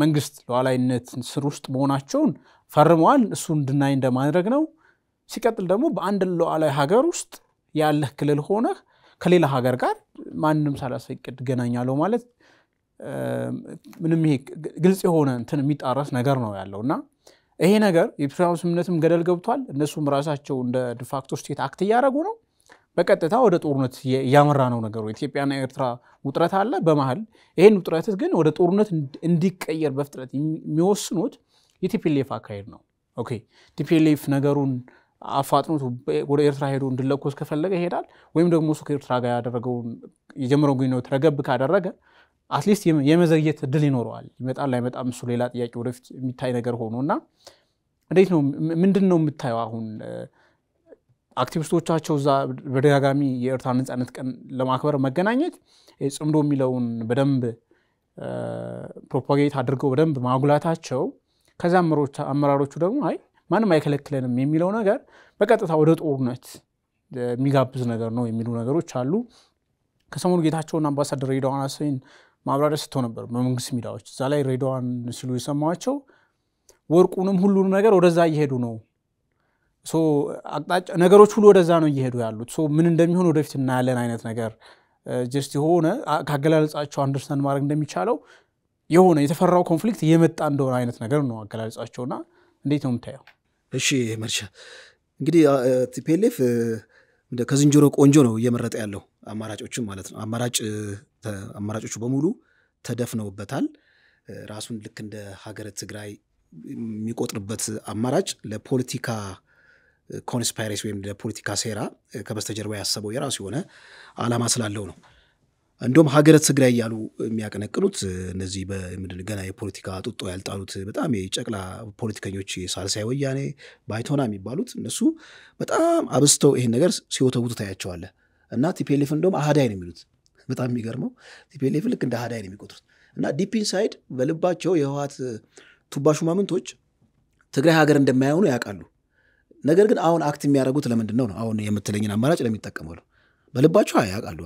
መንግስት ሉዓላዊነት ስር ውስጥ መሆናቸውን ፈርመዋል። እሱን እንድናይ እንደማድረግ ነው። ሲቀጥል ደግሞ በአንድ ሉዓላዊ ሀገር ውስጥ ያለህ ክልል ሆነ ከሌላ ሀገር ጋር ማንንም ሳላስፈቅድ ገናኛለሁ ማለት ምንም ይሄ ግልጽ የሆነ እንትን የሚጣረስ ነገር ነው ያለውና ይሄ ነገር የፕሪቶሪያ ስምምነትም ገደል ገብቷል። እነሱም ራሳቸው እንደ ዲፋክቶ ስቴት አክት ያደረጉ ነው። በቀጥታ ወደ ጦርነት ያመራ ነው ነገሩ። ኢትዮጵያና ኤርትራ ውጥረት አለ በመሃል። ይሄን ውጥረት ግን ወደ ጦርነት እንዲቀየር በፍጥነት የሚወስኑት የቲፒኤልኤፍ አካሄድ ነው። ኦኬ ቲፒኤልኤፍ ነገሩን አፋጥኖት ወደ ኤርትራ ሄዶ እንድለኮስ ከፈለገ ይሄዳል። ወይም ደግሞ እሱ ከኤርትራ ጋር ያደረገውን የጀመረው ግንኙነት ረገብ ካደረገ አትሊስት የመዘግየት እድል ይኖረዋል። ይመጣል አይመጣም እሱ ሌላ ጥያቄ ወደፊት የሚታይ ነገር ሆኖና እንዴት ነው ምንድነው የምታየው አሁን አክቲቪስቶቻቸው እዛ በደጋጋሚ የኤርትራ ነጻነት ቀን ለማክበር መገናኘት ጽምዶ የሚለውን በደንብ ፕሮፓጌት አድርገው በደንብ ማጉላታቸው ከዛ አመራሮቹ ደግሞ አይ ማንም አይከለክለንም የሚለው ነገር በቀጥታ ወደ ጦርነት የሚጋብዝ ነገር ነው የሚሉ ነገሮች አሉ። ከሰሞኑ ጌታቸውና አምባሳደር ሬድዋን ሁሴን ማብራሪያ ሰጥተው ነበር በመንግስት ሚዲያዎች። እዛ ላይ ሬድዋን ሲሉ የሰማቸው ወርቁንም ሁሉንም ነገር ወደዛ እየሄዱ ነው አቅጣጫ ነገሮች ሁሉ ወደዛ ነው እየሄዱ ያሉት ምን እንደሚሆን ወደፊት እናያለን አይነት ነገር ጀስት የሆነ ካገላለጻቸው አንደርስታንድ ማድረግ እንደሚቻለው የሆነ የተፈራው ኮንፍሊክት እየመጣ እንደሆነ አይነት ነገር ነው አገላለጻቸውና እንዴት ነው የምታየው? እሺ መርሻ እንግዲህ ቲፒኤልኤፍ ከዝንጀሮ ቆንጆ ነው እየመረጠ ያለው አማራጮችን ማለት ነው። አማራጮቹ በሙሉ ተደፍነውበታል። ራሱን ልክ እንደ ሀገረ ትግራይ የሚቆጥርበት አማራጭ ለፖለቲካ ኮንስፓይሬሲ ወይም ለፖለቲካ ሴራ ከበስተጀርባ ያሰበው የራሱ የሆነ ዓላማ ስላለው ነው። እንደውም ሀገረ ትግራይ ያሉ የሚያቀነቅኑት እነዚህ በምድር ገና የፖለቲካ ጡጦ ያልጣሉት በጣም የጨቅላ ፖለቲከኞች ሳልሳይ ወያኔ ባይቶና የሚባሉት እነሱ በጣም አብስተው ይሄን ነገር ሲወተውቱ ታያቸዋለህ። እና ቲፒኤልኤፍ እንደውም አሃዳይ ነው የሚሉት። በጣም የሚገርመው ቲፒኤልኤፍ ልክ እንደ አሃዳይ ነው የሚቆጥሩት። እና ዲፕ ኢንሳይድ በልባቸው የህወሓት ቱባ ሹማምንቶች ትግራይ ሀገር እንደማይሆኑ ያውቃሉ። ነገር ግን አሁን አክት የሚያደርጉት ለምንድን ነው? አሁን የምትለኝን አማራጭ ለሚጠቀሙ ነው። በልባቸው ያውቃሉ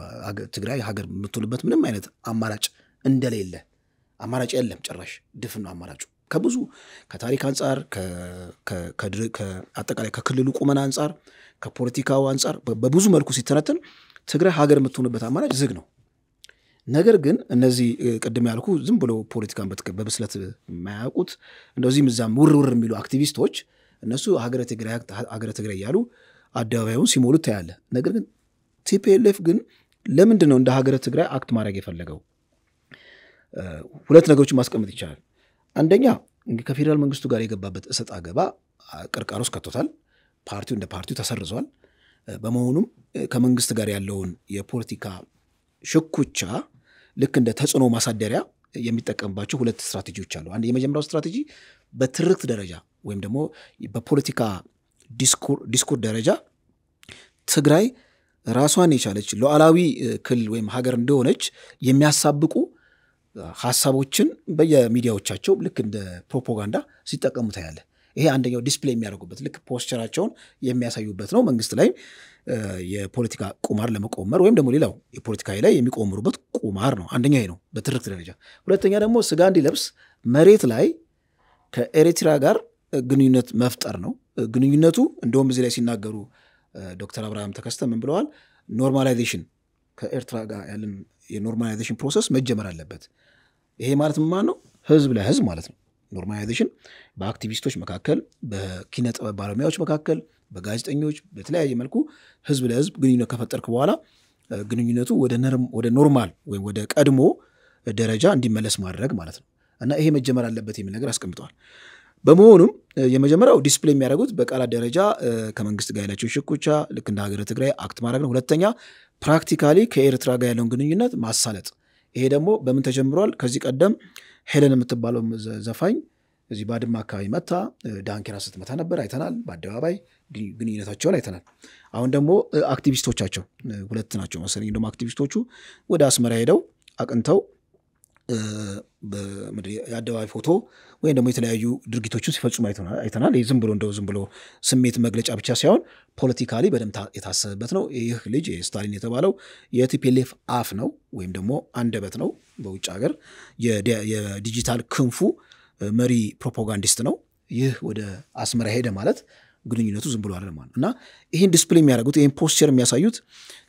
ትግራይ ሀገር የምትውልበት ምንም አይነት አማራጭ እንደሌለ፣ አማራጭ የለም ጭራሽ ድፍን ነው አማራጩ። ከብዙ ከታሪክ አንጻር አጠቃላይ ከክልሉ ቁመና አንጻር ከፖለቲካው አንጻር በብዙ መልኩ ሲተነተን ትግራይ ሀገር የምትሆንበት አማራጭ ዝግ ነው። ነገር ግን እነዚህ ቅድም ያልኩ ዝም ብሎ ፖለቲካን በብስለት የማያውቁት እንደዚህም እዛም ውርውር የሚሉ አክቲቪስቶች እነሱ ሀገረ ትግራይ ያሉ አደባባዩን ሲሞሉት ታያለ። ነገር ግን ቲፒኤልኤፍ ግን ለምንድን ነው እንደ ሀገረ ትግራይ አክት ማድረግ የፈለገው? ሁለት ነገሮችን ማስቀመጥ ይቻላል። አንደኛ ከፌዴራል መንግስቱ ጋር የገባበት እሰጥ አገባ ቅርቃሮስ ከቶታል። ፓርቲው እንደ ፓርቲው ተሰርዟል። በመሆኑም ከመንግስት ጋር ያለውን የፖለቲካ ሽኩቻ ልክ እንደ ተጽዕኖ ማሳደሪያ የሚጠቀምባቸው ሁለት ስትራቴጂዎች አሉ። አንድ የመጀመሪያው ስትራቴጂ በትርክት ደረጃ ወይም ደግሞ በፖለቲካ ዲስኩር ደረጃ ትግራይ ራሷን የቻለች ሉዓላዊ ክልል ወይም ሀገር እንደሆነች የሚያሳብቁ ሐሳቦችን በየሚዲያዎቻቸው ልክ እንደ ፕሮፓጋንዳ ሲጠቀሙ ታያለ። ይሄ አንደኛው ዲስፕሌይ የሚያደርጉበት ልክ ፖስቸራቸውን የሚያሳዩበት ነው። መንግስት ላይ የፖለቲካ ቁማር ለመቆመር ወይም ደግሞ ሌላው የፖለቲካ ላይ የሚቆምሩበት ቁማር ነው። አንደኛ ይሄ ነው በትርክት ደረጃ። ሁለተኛ ደግሞ ስጋ እንዲለብስ መሬት ላይ ከኤሪትራ ጋር ግንኙነት መፍጠር ነው። ግንኙነቱ እንደውም እዚህ ላይ ሲናገሩ ዶክተር አብርሃም ተከስተ ምን ብለዋል? ኖርማላይዜሽን ከኤርትራ ጋር ያለን የኖርማላይዜሽን ፕሮሰስ መጀመር አለበት። ይሄ ማለት ምን ነው? ህዝብ ለህዝብ ማለት ነው። ኖርማላይዜሽን በአክቲቪስቶች መካከል፣ በኪነ ጥበብ ባለሙያዎች መካከል፣ በጋዜጠኞች በተለያየ መልኩ ህዝብ ለህዝብ ግንኙነት ከፈጠርክ በኋላ ግንኙነቱ ወደ ኖርማል ወይም ወደ ቀድሞ ደረጃ እንዲመለስ ማድረግ ማለት ነው። እና ይሄ መጀመር አለበት የሚል ነገር አስቀምጠዋል። በመሆኑም የመጀመሪያው ዲስፕሌይ የሚያደርጉት በቃላት ደረጃ ከመንግስት ጋር ያላቸው ሽኩቻ ልክ እንደ ሀገረ ትግራይ አክት ማድረግ ነው። ሁለተኛ ፕራክቲካሊ ከኤርትራ ጋር ያለውን ግንኙነት ማሳለጥ። ይሄ ደግሞ በምን ተጀምሯል? ከዚህ ቀደም ሄለን የምትባለው ዘፋኝ እዚህ ባድማ አካባቢ መታ ዳንኪራ ስትመታ ነበር፣ አይተናል። በአደባባይ ግንኙነታቸውን አይተናል። አሁን ደግሞ አክቲቪስቶቻቸው ሁለት ናቸው መሰለኝ ደግሞ አክቲቪስቶቹ ወደ አስመራ ሄደው አቅንተው የአደባባይ ፎቶ ወይም ደግሞ የተለያዩ ድርጊቶችን ሲፈጽሙ አይተናል። ይህ ዝም ብሎ ስሜት መግለጫ ብቻ ሳይሆን ፖለቲካሊ በደንብ የታሰበበት ነው። ይህ ልጅ ስታሊን የተባለው የቲፒኤልኤፍ አፍ ነው ወይም ደግሞ አንደበት ነው። በውጭ ሀገር የዲጂታል ክንፉ መሪ ፕሮፓጋንዲስት ነው። ይህ ወደ አስመራ ሄደ ማለት ግንኙነቱ ዝም ብሎ አይደለም ማለት እና ይህን ዲስፕሌይ የሚያደርጉት ይህን ፖስቸር የሚያሳዩት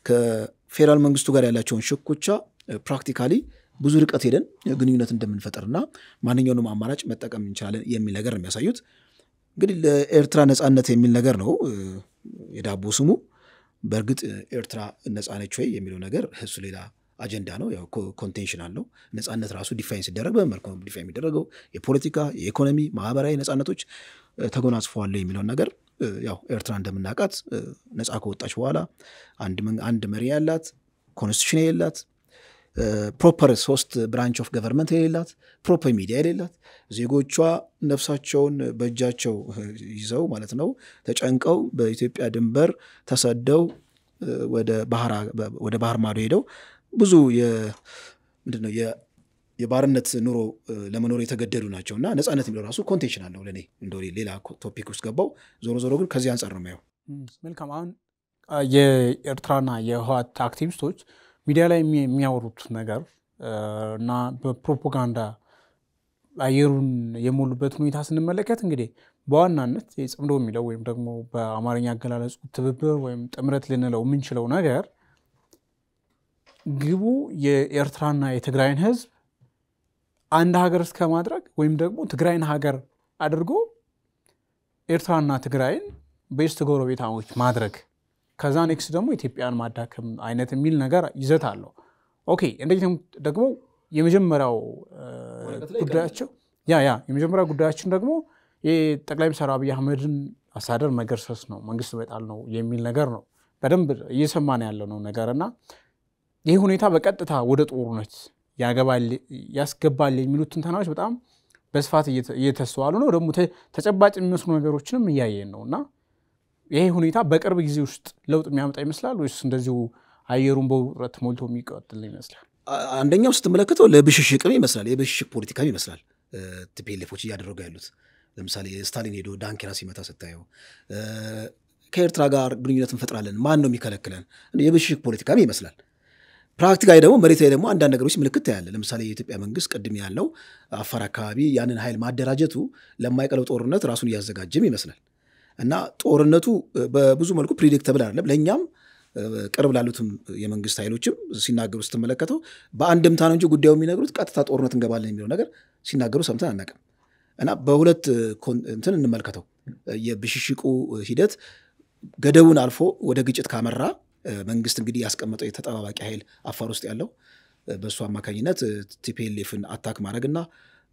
ከፌዴራል መንግስቱ ጋር ያላቸውን ሽኩቻ ፕራክቲካሊ ብዙ ርቀት ሄደን ግንኙነት እንደምንፈጥርና ማንኛውንም አማራጭ መጠቀም እንችላለን የሚል ነገር ነው የሚያሳዩት። እንግዲህ ለኤርትራ ነጻነት የሚል ነገር ነው የዳቦ ስሙ። በእርግጥ ኤርትራ ነጻ ነች ወይ የሚለው ነገር እሱ ሌላ አጀንዳ ነው። ያው ኮንቴንሽን አለው። ነጻነት ራሱ ዲፋይን ሲደረግ በመልኩ ዲፋይን የሚደረገው የፖለቲካ፣ የኢኮኖሚ፣ ማህበራዊ ነጻነቶች ተጎናጽፈዋል የሚለው ነገር ያው ኤርትራ እንደምናውቃት ነጻ ከወጣች በኋላ አንድ መሪ ያላት፣ ኮንስቲቱሽን የሌላት፣ ፕሮፐር 3 ብራንች ኦፍ ገቨርንመንት የሌላት፣ ፕሮፐር ሚዲያ የሌላት፣ ዜጎቿ ነፍሳቸውን በእጃቸው ይዘው ማለት ነው ተጨንቀው በኢትዮጵያ ድንበር ተሰደው ወደ ባህር ማዶ ሄደው ብዙ ምንድነው የባርነት ኑሮ ለመኖር የተገደዱ ናቸውና ነጻነት የሚለው ራሱ ኮንቴንሽን አለው። ለኔ እንደው ሌላ ቶፒክ ውስጥ ገባው። ዞሮ ግን ከዚህ አንፃር ነው የማየው። መልካም። አሁን የኤርትራና የህወሓት አክቲቪስቶች ሚዲያ ላይ የሚያወሩት ነገር እና በፕሮፓጋንዳ አየሩን የሞሉበት ሁኔታ ስንመለከት እንግዲህ በዋናነት የጽምዶ የሚለው ወይም ደግሞ በአማርኛ አገላለጹ ትብብር ወይም ጥምረት ልንለው የምንችለው ነገር ግቡ የኤርትራና የትግራይን ህዝብ አንድ ሀገር እስከ ማድረግ ወይም ደግሞ ትግራይን ሀገር አድርጎ ኤርትራና ትግራይን ቤስት ጎረቤታሞች ማድረግ ከዛ ኔክስት ደግሞ ኢትዮጵያን ማዳከም አይነት የሚል ነገር ይዘት አለው። ኦኬ እንደዚህ ደግሞ የመጀመሪያው ጉዳያቸው የመጀመሪያው ጉዳያችን ደግሞ የጠቅላይ ሚኒስትር አብይ አህመድን አስተዳደር መገርሰስ ነው፣ መንግስት መጣል ነው የሚል ነገር ነው። በደንብ እየሰማን ያለው ነው ነገርና ይህ ሁኔታ በቀጥታ ወደ ጦርነት ያስገባል የሚሉት ትንተናዎች በጣም በስፋት እየተስተዋሉ ነው። ደግሞ ተጨባጭ የሚመስሉ ነገሮችንም እያየን ነውና ይሄ ሁኔታ በቅርብ ጊዜ ውስጥ ለውጥ የሚያመጣ ይመስላል ወይስ እንደዚሁ አየሩን በውጥረት ሞልቶ የሚቀጥል ይመስላል? አንደኛው ስትመለከተው ለብሽሽቅም ይመስላል፣ የብሽሽቅ ፖለቲካም ይመስላል ቲፒኤልኤፎች እያደረጉ ያሉት። ለምሳሌ ስታሊን ሄዶ ዳንኪራ ሲመታ ስታየው ከኤርትራ ጋር ግንኙነት እንፈጥራለን ማን ነው የሚከለክለን? የብሽሽቅ ፖለቲካም ይመስላል። ፕራክቲካሊ ደግሞ መሬት ላይ ደግሞ አንዳንድ ነገሮች ምልክት ያለ። ለምሳሌ የኢትዮጵያ መንግስት ቅድም ያለው አፋር አካባቢ ያንን ኃይል ማደራጀቱ ለማይቀለው ጦርነት ራሱን እያዘጋጀም ይመስላል። እና ጦርነቱ በብዙ መልኩ ፕሪዲክተብል አይደለም። ለእኛም ቅርብ ላሉትም የመንግስት ኃይሎችም ሲናገሩ ስትመለከተው በአንድምታ ነው እንጂ ጉዳዩ የሚነግሩት ቀጥታ ጦርነት እንገባለን የሚለው ነገር ሲናገሩ ሰምተን አናውቅም። እና በሁለት እንትን እንመልከተው። የብሽሽቁ ሂደት ገደቡን አልፎ ወደ ግጭት ካመራ መንግስት እንግዲህ ያስቀመጠው የተጠባባቂ ኃይል አፋር ውስጥ ያለው በእሱ አማካኝነት ቲፒኤልኤፍን አታክ ማድረግና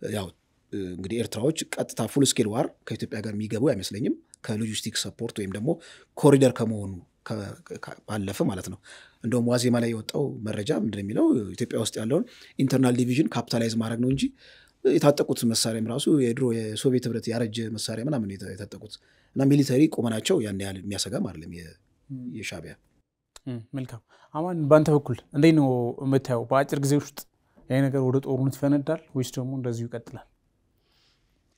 ያው እንግዲህ ኤርትራዎች ቀጥታ ፉል ስኬል ዋር ከኢትዮጵያ ጋር የሚገቡ አይመስለኝም ከሎጂስቲክ ሰፖርት ወይም ደግሞ ኮሪደር ከመሆኑ ባለፈ ማለት ነው። እንደውም ዋዜማ ላይ የወጣው መረጃ ምንድን የሚለው ኢትዮጵያ ውስጥ ያለውን ኢንተርናል ዲቪዥን ካፒታላይዝ ማድረግ ነው እንጂ የታጠቁት መሳሪያም ራሱ የድሮ የሶቪየት ህብረት ያረጀ መሳሪያ ምናምን የታጠቁት እና ሚሊተሪ ቁመናቸው ያን ያህል የሚያሰጋም አይደለም የሻዕቢያ። መልካም አማን፣ በአንተ በኩል እንዴት ነው የምታየው? በአጭር ጊዜ ውስጥ ይሄ ነገር ወደ ጦርነት ይፈነዳል ወይስ ደግሞ እንደዚሁ ይቀጥላል?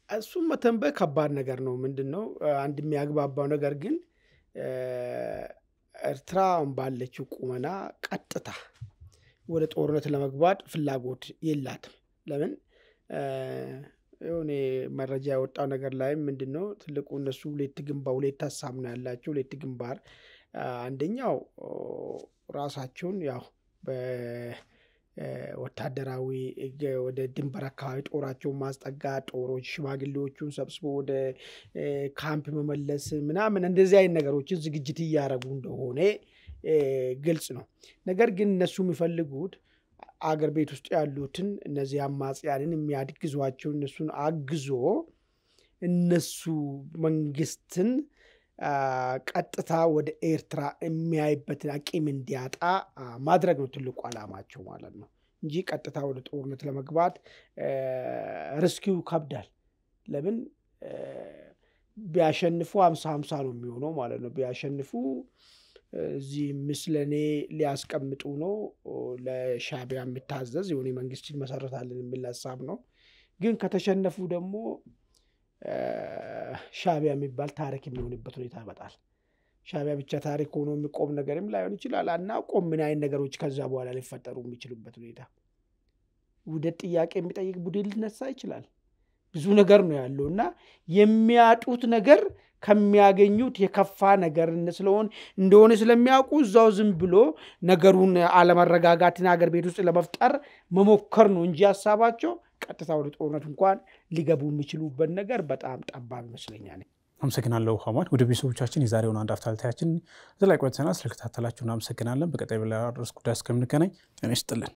እሱም መተንበይ ከባድ ነገር ነው። ምንድነው አንድ የሚያግባባው ነገር ግን ኤርትራ ባለችው ቁመና ቀጥታ ወደ ጦርነት ለመግባት ፍላጎት የላትም። ለምን የሆነ መረጃ ያወጣው ነገር ላይ ምንድነው ትልቁ እነሱ ሁለት ሀሳብ ነው ያላቸው። ሁለት ግንባር አንደኛው ራሳቸውን ያው በወታደራዊ ወደ ድንበር አካባቢ ጦራቸውን ማስጠጋት፣ ጦሮች ሽማግሌዎቹን ሰብስቦ ወደ ካምፕ መመለስ ምናምን እንደዚህ አይነት ነገሮችን ዝግጅት እያደረጉ እንደሆነ ግልጽ ነው። ነገር ግን እነሱ የሚፈልጉት አገር ቤት ውስጥ ያሉትን እነዚህ አማጽያንን የሚያግዟቸው እነሱን አግዞ እነሱ መንግስትን ቀጥታ ወደ ኤርትራ የሚያይበትን አቅም እንዲያጣ ማድረግ ነው ትልቁ ዓላማቸው ማለት ነው እንጂ ቀጥታ ወደ ጦርነት ለመግባት ሪስኪው ከብዳል። ለምን ቢያሸንፉ 50-50 ነው የሚሆነው ማለት ነው። ቢያሸንፉ እዚህ ምስለኔ ሊያስቀምጡ ነው ለሻዕቢያ የሚታዘዝ የሆነ መንግስትን መሰረታለን የሚል ሐሳብ ነው። ግን ከተሸነፉ ደግሞ ሻዕቢያ የሚባል ታሪክ የሚሆንበት ሁኔታ ይመጣል። ሻዕቢያ ብቻ ታሪክ ሆኖ የሚቆም ነገርም ላይሆን ይችላል። አናውቅም ምን አይነት ነገሮች ከዛ በኋላ ሊፈጠሩ የሚችሉበት ሁኔታ። ውህደት ጥያቄ የሚጠይቅ ቡድን ሊነሳ ይችላል። ብዙ ነገር ነው ያለውና የሚያጡት ነገር ከሚያገኙት የከፋ ነገር እንደሆነ ስለሚያውቁ እዛው ዝም ብሎ ነገሩን አለመረጋጋትን አገር ቤት ውስጥ ለመፍጠር መሞከር ነው እንጂ ሐሳባቸው ቀጥታ ወደ ጦርነት እንኳን ሊገቡ የሚችሉበት ነገር በጣም ጠባብ ይመስለኛል። አመሰግናለሁ ሐማድ። ወደ ቤተሰቦቻችን የዛሬውን አንድ አፍታ ታያችን ዘላቂ ቆይተናል። ስለተከታተላችሁ እናመሰግናለን። በቀጣይ በሌላ ርዕስ ጉዳይ እስከምንገናኝ ጤና ይስጥልን።